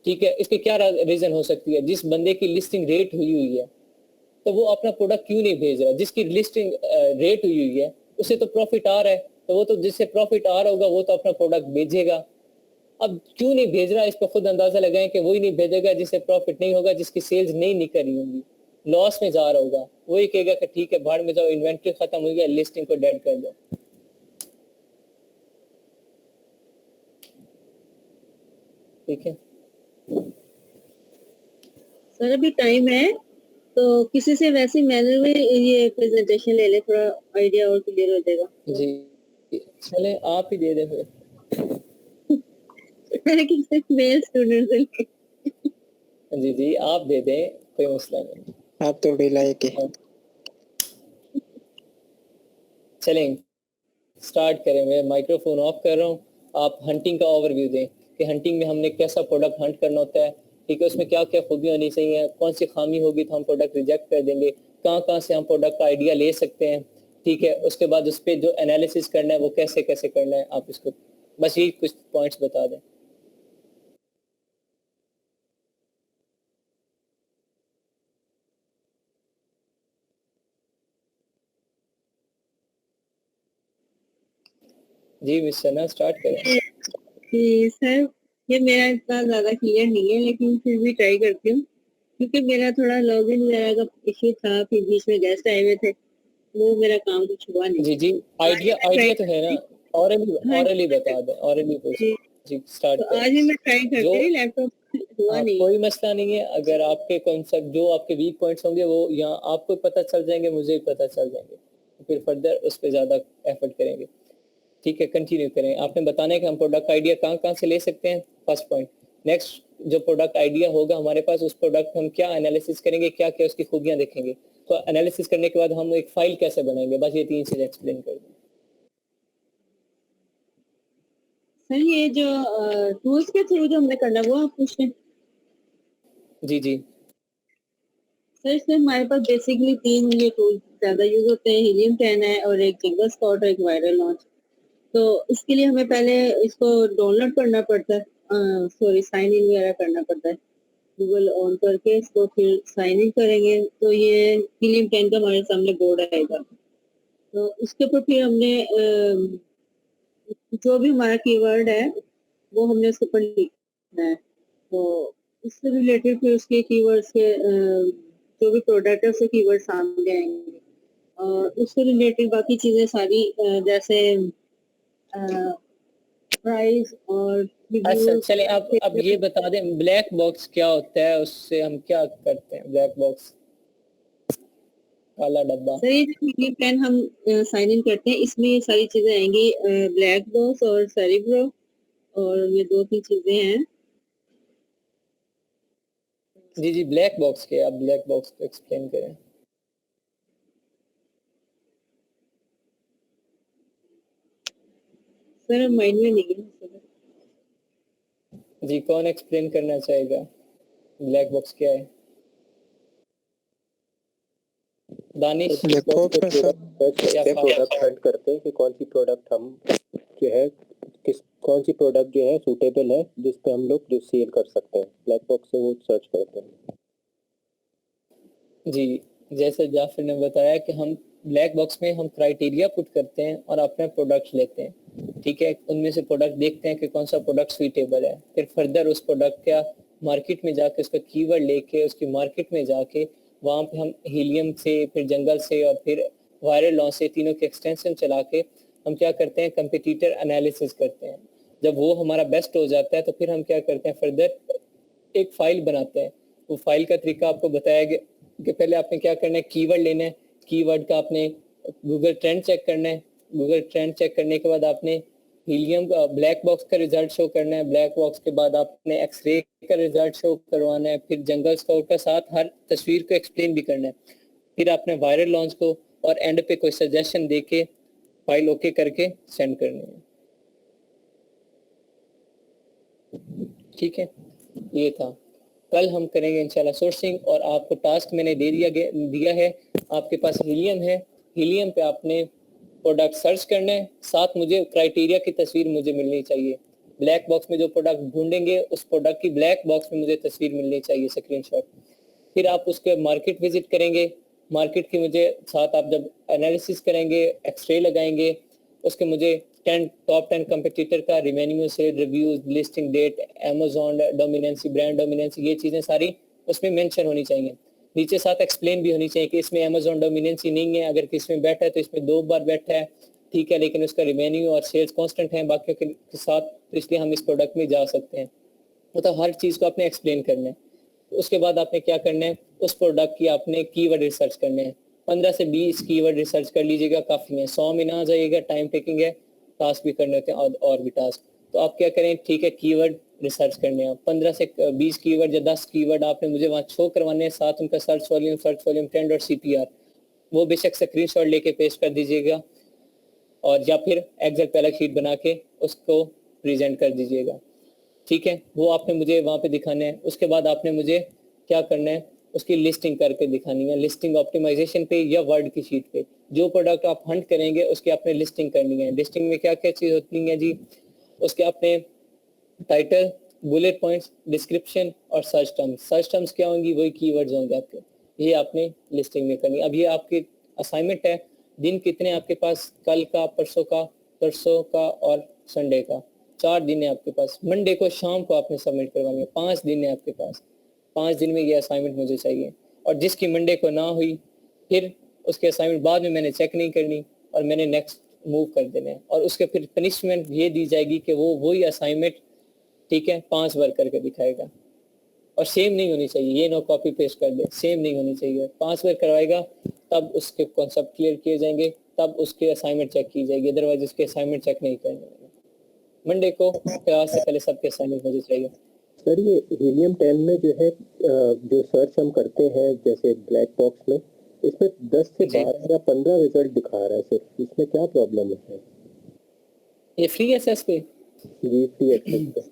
ठीक है, इसके क्या रीजन हो सकती है। जिस बंदे की लिस्टिंग रेट हुई है, तो वो अपना प्रोडक्ट क्यों नहीं भेज रहा। जिसकी लिस्टिंग रेट हुई है उसे तो प्रॉफिट आ रहा है, तो वो तो जिससे प्रॉफिट आ रहा होगा वो तो अपना प्रोडक्ट भेजेगा। अब क्यों नहीं भेज रहा, इस पर खुद अंदाजा लगाएं कि वही नहीं भेजेगा जिससे प्रॉफिट नहीं होगा, जिसकी सेल्स नहीं निकली होंगी, लॉस में जा रहा होगा। वही कहेगा कि ठीक है भाड़ में जाओ, इन्वेंट्री खत्म हुई है, लिस्टिंग को डेड कर दो, ठीक है। सर अभी टाइम है, तो किसी से वैसे मैनर में ये प्रेजेंटेशन ले ले, थोड़ा आइडिया और क्लियर हो जाएगा। जी चले आप ही दे दें फिर। किसी मेल स्टूडेंट से जी जी आप दे दें, कोई मसला नहीं। आप तो ढिलाई के चलें स्टार्ट करें। मैं माइक्रोफोन ऑफ कर रहा हूँ, आप हंटिंग का ओवरव्यू दें कि हंटिंग में हमने कैसा प्रोडक्ट हंट करना होता है, ठीक है, उसमें क्या क्या खूबियाँ होनी चाहिए, कौन सी खामी होगी तो हम प्रोडक्ट रिजेक्ट कर देंगे, कहाँ कहाँ से हम प्रोडक्ट का आइडिया ले सकते हैं, ठीक है। उसके बाद उस पर जो एनालिसिस करना है वो कैसे कैसे करना है, आप इसको बस यही कुछ पॉइंट्स बता दें। जी मिस सना स्टार्ट करें। सर ये मेरा इतना ज्यादा क्लियर नहीं है, लेकिन फिर भी ट्राई करती हूँ, क्योंकि मेरा थोड़ा लॉगिन वगैरह का इश्यू था, फिर बीच में गेस्ट आए हुए थे, वो मेरा काम कुछ हुआ नहीं। जी जी, आइडिया तो है ना, ऑरली हाँ, बता दें, ऑरली पूछ जी, जी स्टार्ट तो करें। आज ही मैं ट्राई जो करती रही, लैपटॉप हुआ नहीं। कोई मसला नहीं है, अगर आपके कॉन्सेप्ट जो आपके वीक पॉइंट्स होंगे वो यहाँ आपको पता चल जाएंगे, मुझे भी पता चल जाएंगे, तो फिर फर्दर उस पर ज़्यादा एफर्ट करेंगे। ठीक है, कंटिन्यू करें। आपने बताना है कि हम प्रोडक्ट आइडिया कहाँ कहाँ से ले सकते हैं, फर्स्ट पॉइंट। नेक्स्ट, जो प्रोडक्ट आइडिया होगा हमारे पास, उस प्रोडक्ट हम क्या एनालिसिस करेंगे, क्या क्या उसकी खूबियाँ देखेंगे, तो एनालिसिस करने के बाद हम एक फाइल कैसे बनाएंगे, बस ये 3 चीज़ एक्सप्लेन कर दें। सर ये जो टूल्स के थ्रू जो हमने करना है वो आप पूछ रहे हैं? जी जी सर इसमें हमारे पास बेसिकली 3 ये टूल ज्यादा यूज होते हैं, हीलियम 10 है और एक जिंगल स्पॉट और एक वायरल लॉन्च। तो इसके लिए हमें पहले इसको डाउनलोड करना पड़ता है, सॉरी साइन इन वगैरह करना पड़ता है, गूगल ऑन करके इसको फिर साइन इन करेंगे तो ये हीलियम 10 का हमारे सामने बोर्ड आएगा। तो उसके ऊपर फिर हमने जो भी हमारा कीवर्ड है वो हमने उसके ऊपर लिखना है। तो इससे रिलेटेड फिर उसके कीवर्ड्स के जो भी प्रोडक्ट है उसके कीवर्ड सामने आएंगे, और उससे रिलेटेड बाकी चीजें सारी जैसे प्राइस और अच्छा, रिव्यूज। चले अब ये बता दें ब्लैक बॉक्स क्या होता है, उससे हम क्या करते हैं, ब्लैक बॉक्स काला डब्बा। सर ये जो प्लान हम साइन इन करते हैं इसमें ये सारी चीजें आएंगी, ब्लैक बॉक्स और सेरिब्रो, और ये 2-3 चीजें हैं। जी जी, ब्लैक बॉक्स के, आप ब्लैक बॉक्स को एक्सप्लेन करें। सर माइंड में नहीं है। जी, कौन एक्सप्लेन करना चाहेगा, ब्लैक बॉक्स क्या है? दानिश। ब्लैक बॉक्स में सर प्रोडक्ट हंट करते हैं कि कौन सी प्रोडक्ट हम जो है कौन सी प्रोडक्ट जो है सूटेबल है जिस पे हम लोग जो सेल कर सकते हैं, ब्लैक बॉक्स से वो सर्च करते हैं। जी, जैसे जाफर ने बताया कि हम ब्लैक बॉक्स में हम क्राइटेरिया पुट करते हैं और अपने प्रोडक्ट लेते हैं, ठीक है। उनमें से प्रोडक्ट देखते हैं कि कौन सा प्रोडक्ट सूटेबल है, फिर फर्दर उस प्रोडक्ट का मार्केट में जाके उसका कीवर्ड लेके उसकी मार्केट में जाके वहाँ पे हम हीलियम से, फिर जंगल से और फिर वायरल लॉन्च से, तीनों के एक्सटेंशन चला के हम क्या करते हैं, कंपिटिटर एनालिसिस करते हैं। जब वो हमारा बेस्ट हो जाता है तो फिर हम क्या करते हैं, फर्दर एक फाइल बनाते हैं। वो फाइल का तरीका आपको बताया गया कि पहले आपने क्या करना है, कीवर्ड लेना है, कीवर्ड का आपने गूगल ट्रेंड चेक करना है, गूगल ट्रेंड चेक करने के बाद आपने हीलियम का ब्लैक बॉक्स का रिजल्ट शो करना है, ब्लैक बॉक्स के बाद आपने एक्सरे का रिजल्ट शो करवाना है, फिर जंगल स्काउट का साथ हर तस्वीर को एक्सप्लेन भी करना है, फिर आपने वायरल लॉन्च को और एंड पे कोई सजेशन दे के फाइल ओके करके सेंड करनी है। ठीक है, ये था। कल हम करेंगे इंशाल्लाह सोर्सिंग, और आपको टास्क मैंने दिया है, आपके पास हीलियम है, हीलियम पे आपने प्रोडक्ट सर्च करना है, साथ मुझे क्राइटेरिया की तस्वीर मुझे मिलनी चाहिए। ब्लैक बॉक्स में जो प्रोडक्ट ढूंढेंगे उस प्रोडक्ट की ब्लैक बॉक्स में मुझे तस्वीर मिलनी चाहिए, स्क्रीनशॉट। फिर आप उसके मार्केट विजिट करेंगे, मार्केट की मुझे साथ आप जब एनालिसिस करेंगे, एक्सरे लगाएंगे, उसके मुझे 10 टॉप 10 कंपटीटर का रिवेन्यू से reviews, listing date, Amazon dominance, brand dominance, ये चीज़ें सारी उसमें मेंशन होनी चाहिए। नीचे साथ एक्सप्लेन भी होनी चाहिए कि इसमें अमेजोन डोमिनेंसी नहीं है, अगर किसी में बैठा है तो इसमें 2 बार बैठा है, ठीक है, लेकिन उसका रिवेन्यू और सेल्स कांस्टेंट है बाकियों के साथ, तो इसलिए हम इस प्रोडक्ट में जा सकते हैं। मतलब हर चीज़ को आपने एक्सप्लेन करना है। उसके बाद आपने क्या करना है, उस प्रोडक्ट की आपने कीवर्ड रिसर्च करने हैं। 15 से 20 कीवर्ड रिसर्च कर लीजिएगा, काफ़ी है। 100 में ना जाइएगा, टाइम टेकिंग है, टास्क भी करने होते हैं और भी टास्क। तो आप क्या करें, ठीक है, कीवर्ड रिसर्च करने हैं 15 से 20 कीवर्ड या 10 कीवर्ड आपने मुझे वहाँ शो करवाने हैं, साथ उनका सर्च वॉल्यूम, ट्रेंड और CTR, वो बेशक स्क्रीनशॉट लेके पेस्ट कर दीजिएगा, और या फिर एक्सेल पे अलग शीट बना के उसको प्रेजेंट कर दीजिएगा। ठीक है, वो आपने मुझे वहाँ पे दिखाना है। उसके बाद आपने मुझे क्या करना है, उसकी लिस्टिंग करके दिखानी है, लिस्टिंग ऑप्टिमाइजेशन पे या वर्ड की शीट पे। जो प्रोडक्ट आप हंट करेंगे उसकी आपने लिस्टिंग करनी है। लिस्टिंग में क्या क्या चीज़ होती है जी, उसके आपने टाइटल, बुलेट पॉइंट्स, डिस्क्रिप्शन और सर्च टर्म्स। सर्च टर्म्स क्या होंगी, वही कीवर्ड्स होंगे आपके, ये आपने लिस्टिंग में करनी। अब ये आपकी असाइनमेंट है, दिन कितने आपके पास, कल का, परसों का और संडे का, 4 दिन है आपके पास। मंडे को शाम को आपने सबमिट करवानी है। 5 दिन है आपके पास, 5 दिन में ये असाइनमेंट मुझे चाहिए। और जिसकी मंडे को ना हुई, फिर उसके असाइनमेंट बाद में मैंने चेक नहीं करनी और मैंने नेक्स्ट मूव कर देना है। और उसके फिर पनिशमेंट ये दी जाएगी कि वो वही असाइनमेंट, ठीक है, 5 बार करके दिखाएगा। और सेम नहीं होनी चाहिए, ये नो कॉपी पेस्ट कर दे, सेम नहीं होनी चाहिए। 5 बार करवाएगा तब उसके कॉन्सेप्ट क्लियर किए जाएंगे, तब उसके असाइनमेंट चेक की जाएगी, अदरवाइज उसके असाइनमेंट चेक नहीं करने। मंडे को क्लास से पहले सबके असाइनमेंट मुझे चाहिए। सर ये हीलियम 10 में जो है जो सर्च हम करते हैं जैसे ब्लैक बॉक्स में, इसमें 10 से 12 या 15 रिजल्ट दिखा रहा है सर, इसमें क्या प्रॉब्लम है? ये फ्री एक्सेस पे जी, फ्री एक्सेस पे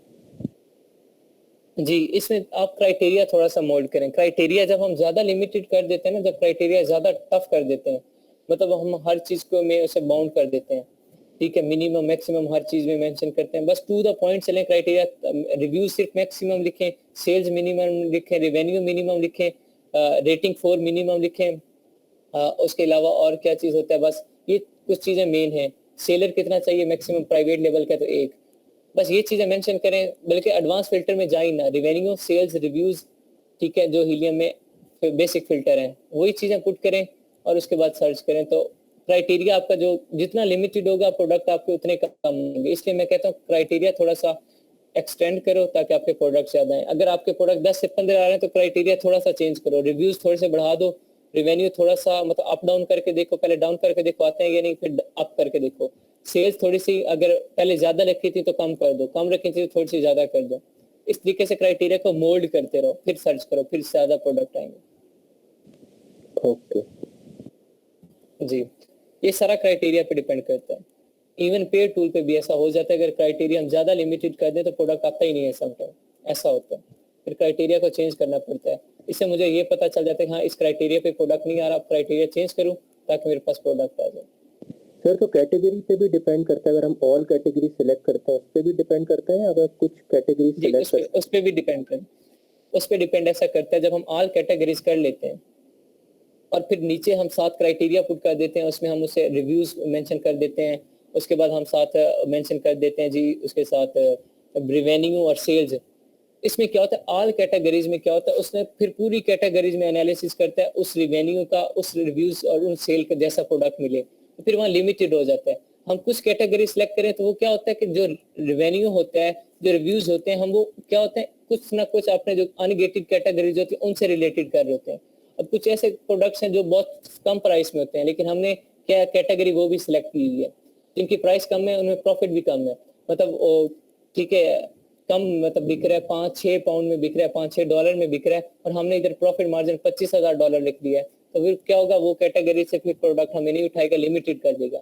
जी, इसमें आप क्राइटेरिया थोड़ा सा मोल्ड करें। क्राइटेरिया जब हम ज्यादा लिमिटेड कर देते हैं ना, जब क्राइटेरिया ज्यादा टफ कर देते हैं, मतलब हम हर चीज को में उसे बाउंड कर देते हैं, ठीक है, मिनिमम मैक्सिमम हर चीज में मेंशन करते हैं, बस टू द पॉइंट चलें। क्राइटेरिया रिव्यू सिर्फ मैक्सिमम लिखें, सेल्स मिनिमम लिखें, रेवेन्यू मिनिमम लिखें, रेटिंग 4 मिनिमम लिखें। उसके अलावा और क्या चीज होता है, बस ये कुछ चीजें मेन है। सेलर कितना चाहिए मैक्सिमम प्राइवेट लेवल का, तो 1, बस ये चीजें मेंशन करें। बल्कि एडवांस फिल्टर में जाए ना, रेवेन्यू, सेल्स, रिव्यूज, ठीक है, जो हीलियम में बेसिक फिल्टर है, वही चीजें पुट करें और उसके बाद सर्च करें। तो क्राइटेरिया आपका जो जितना लिमिटेड होगा, प्रोडक्ट आपके उतने कम होंगे। इसलिए मैं कहता हूँ क्राइटेरिया थोड़ा सा एक्सटेंड करो ताकि आपके प्रोडक्ट ज्यादा आए। अगर आपके प्रोडक्ट 10 से 15 आ रहे हैं तो क्राइटेरिया थोड़ा सा चेंज करो, रिव्यूज थोड़े से बढ़ा दो, रेवेन्यू थोड़ा सा मतलब अप डाउन करके देखो, पहले डाउन करके देखो आते हैं या नहीं, फिर अप करके देखो। सेल्स थोड़ी सी अगर पहले ज्यादा रखी थी तो कम कर दो, कम रखी थी तो थोड़ी सी ज्यादा कर दो। इस तरीके से क्राइटेरिया को मोल्ड करते रहो, फिर सर्च करो, फिर ज्यादा प्रोडक्ट आएंगे। ओके जी, ये सारा क्राइटेरिया पे डिपेंड करता है। इवन पेड टूल पे भी ऐसा हो जाता है, अगर क्राइटेरिया हम ज्यादा लिमिटेड कर दें तो प्रोडक्ट आता ही नहीं है समटाइम, ऐसा होता है। फिर क्राइटेरिया को चेंज करना पड़ता है। इससे मुझे ये पता चल जाता है कि हाँ इस क्राइटेरिया पे प्रोडक्ट नहीं आ रहा, क्राइटेरिया चेंज करूँ ताकि मेरे पास प्रोडक्ट आ जाए। सर तो कैटेगरी पे भी डिपेंड करता है, अगर हम ऑल कैटेगरी सिलेक्ट करते हैं उस पे भी डिपेंड करता है, अगर कुछ कैटेगरी सिलेक्ट करते हैं उस पे भी डिपेंड करता है, उस पे डिपेंड ऐसा करता है। जब हम ऑल कैटेगरीज कर लेते हैं और फिर नीचे हम 7 क्राइटेरिया पुट कर देते हैं, उसमें हम उसे रिव्यूज मेंशन कर देते हैं, उसके बाद हम साथ मेंशन कर देते हैं जी उसके साथ रेवेन्यू और सेल्स। इसमें क्या होता है, ऑल कैटेगरीज में क्या होता है, उसने फिर पूरी कैटेगरीज में एनालिसिस करता है उस रेवेन्यू का, उस रिव्यूज और उन सेल का जैसा प्रोडक्ट मिले, तो फिर वहाँ लिमिटेड हो जाता है। हम कुछ कैटेगरी सेलेक्ट करें तो वो क्या होता है कि जो रेवेन्यू होता है, जो रिव्यूज होते हैं, हम वो क्या होते हैं कुछ ना कुछ अपने जो अनगेटेड कैटेगरीज होती है उनसे रिलेटेड कर रहे होते हैं। अब कुछ ऐसे प्रोडक्ट्स हैं जो बहुत कम प्राइस में होते हैं, लेकिन हमने क्या कैटेगरी वो भी सिलेक्ट की हुई है, जिनकी प्राइस कम है उनमें प्रॉफिट भी कम है, मतलब ठीक है कम मतलब बिक रहा है, 5-6 पाउंड में बिक रहा है, $5-6 में बिक रहा है, और हमने इधर प्रॉफिट मार्जिन $25,000 लिख दिया है, तो फिर क्या होगा, वो कैटेगरी से फिर प्रोडक्ट हमें नहीं उठाएगा, लिमिटेड कर देगा।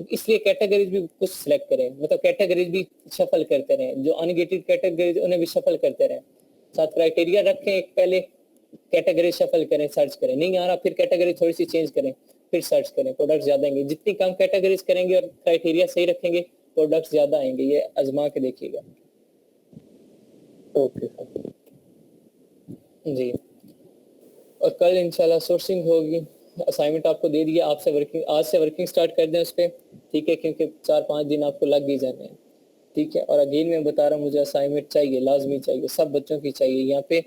इसलिए कैटेगरीज भी कुछ सिलेक्ट करें, मतलब कैटेगरीज भी शफल करते रहें, जो अनगेटेड कैटेगरीज उन्हें भी शफल करते रहें। साथ क्राइटेरिया रखें, एक पहले कैटेगरी शफल करें, सर्च करें, नहीं आ रहा फिर कैटेगरी थोड़ी सी चेंज करें, फिर सर्च करें, प्रोडक्ट ज्यादा आएंगे। जितनी कम कैटेगरीज करेंगे और क्राइटेरिया सही रखेंगे, प्रोडक्ट ज्यादा आएंगे, ये आजमा के देखिएगा। ओके सर जी, और कल इंशाल्लाह सोर्सिंग होगी। असाइनमेंट आपको दे दिया, आपसे वर्किंग आज से वर्किंग स्टार्ट कर दें उस पर, ठीक है, क्योंकि 4-5 दिन आपको लग ही जाने हैं, ठीक है। और अगेन मैं बता रहा हूँ, मुझे असाइनमेंट चाहिए, लाजमी चाहिए, सब बच्चों की चाहिए। यहाँ पे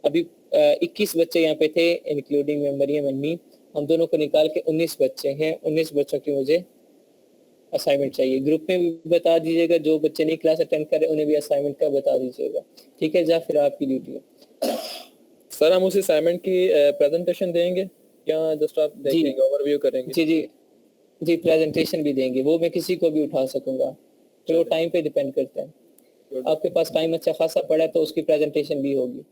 अभी 21 बच्चे यहाँ पे थे, इंक्लूडिंग मरियम एंड मी, हम दोनों को निकाल के 19 बच्चे हैं। 19 बच्चों की मुझे असाइनमेंट चाहिए। ग्रुप में भी बता दीजिएगा, जो बच्चे नहीं क्लास अटेंड कर रहे उन्हें भी असाइनमेंट का बता दीजिएगा, ठीक है। जा फिर आपकी ड्यूटी है सर। हम उस असाइनमेंट की प्रेजेंटेशन देंगे या जस्ट आप देखेंगे, ओवरव्यू करेंगे? जी जी जी, प्रेजेंटेशन भी देंगे, वो मैं किसी को भी उठा सकूंगा, फिर वो टाइम पे डिपेंड करता है। आपके पास टाइम अच्छा खासा पड़ा है तो उसकी प्रेजेंटेशन भी होगी,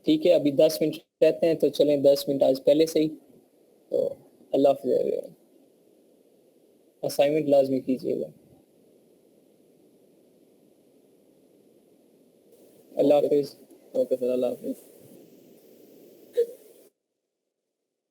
ठीक है। अभी 10 मिनट रहते हैं तो चलें 10 मिनट आज पहले से ही, तो अल्लाह हाफ़िज़। असाइनमेंट लाजमी कीजिएगा। अल्लाह हाफिज। ओके सर, अल्लाह हाफिज।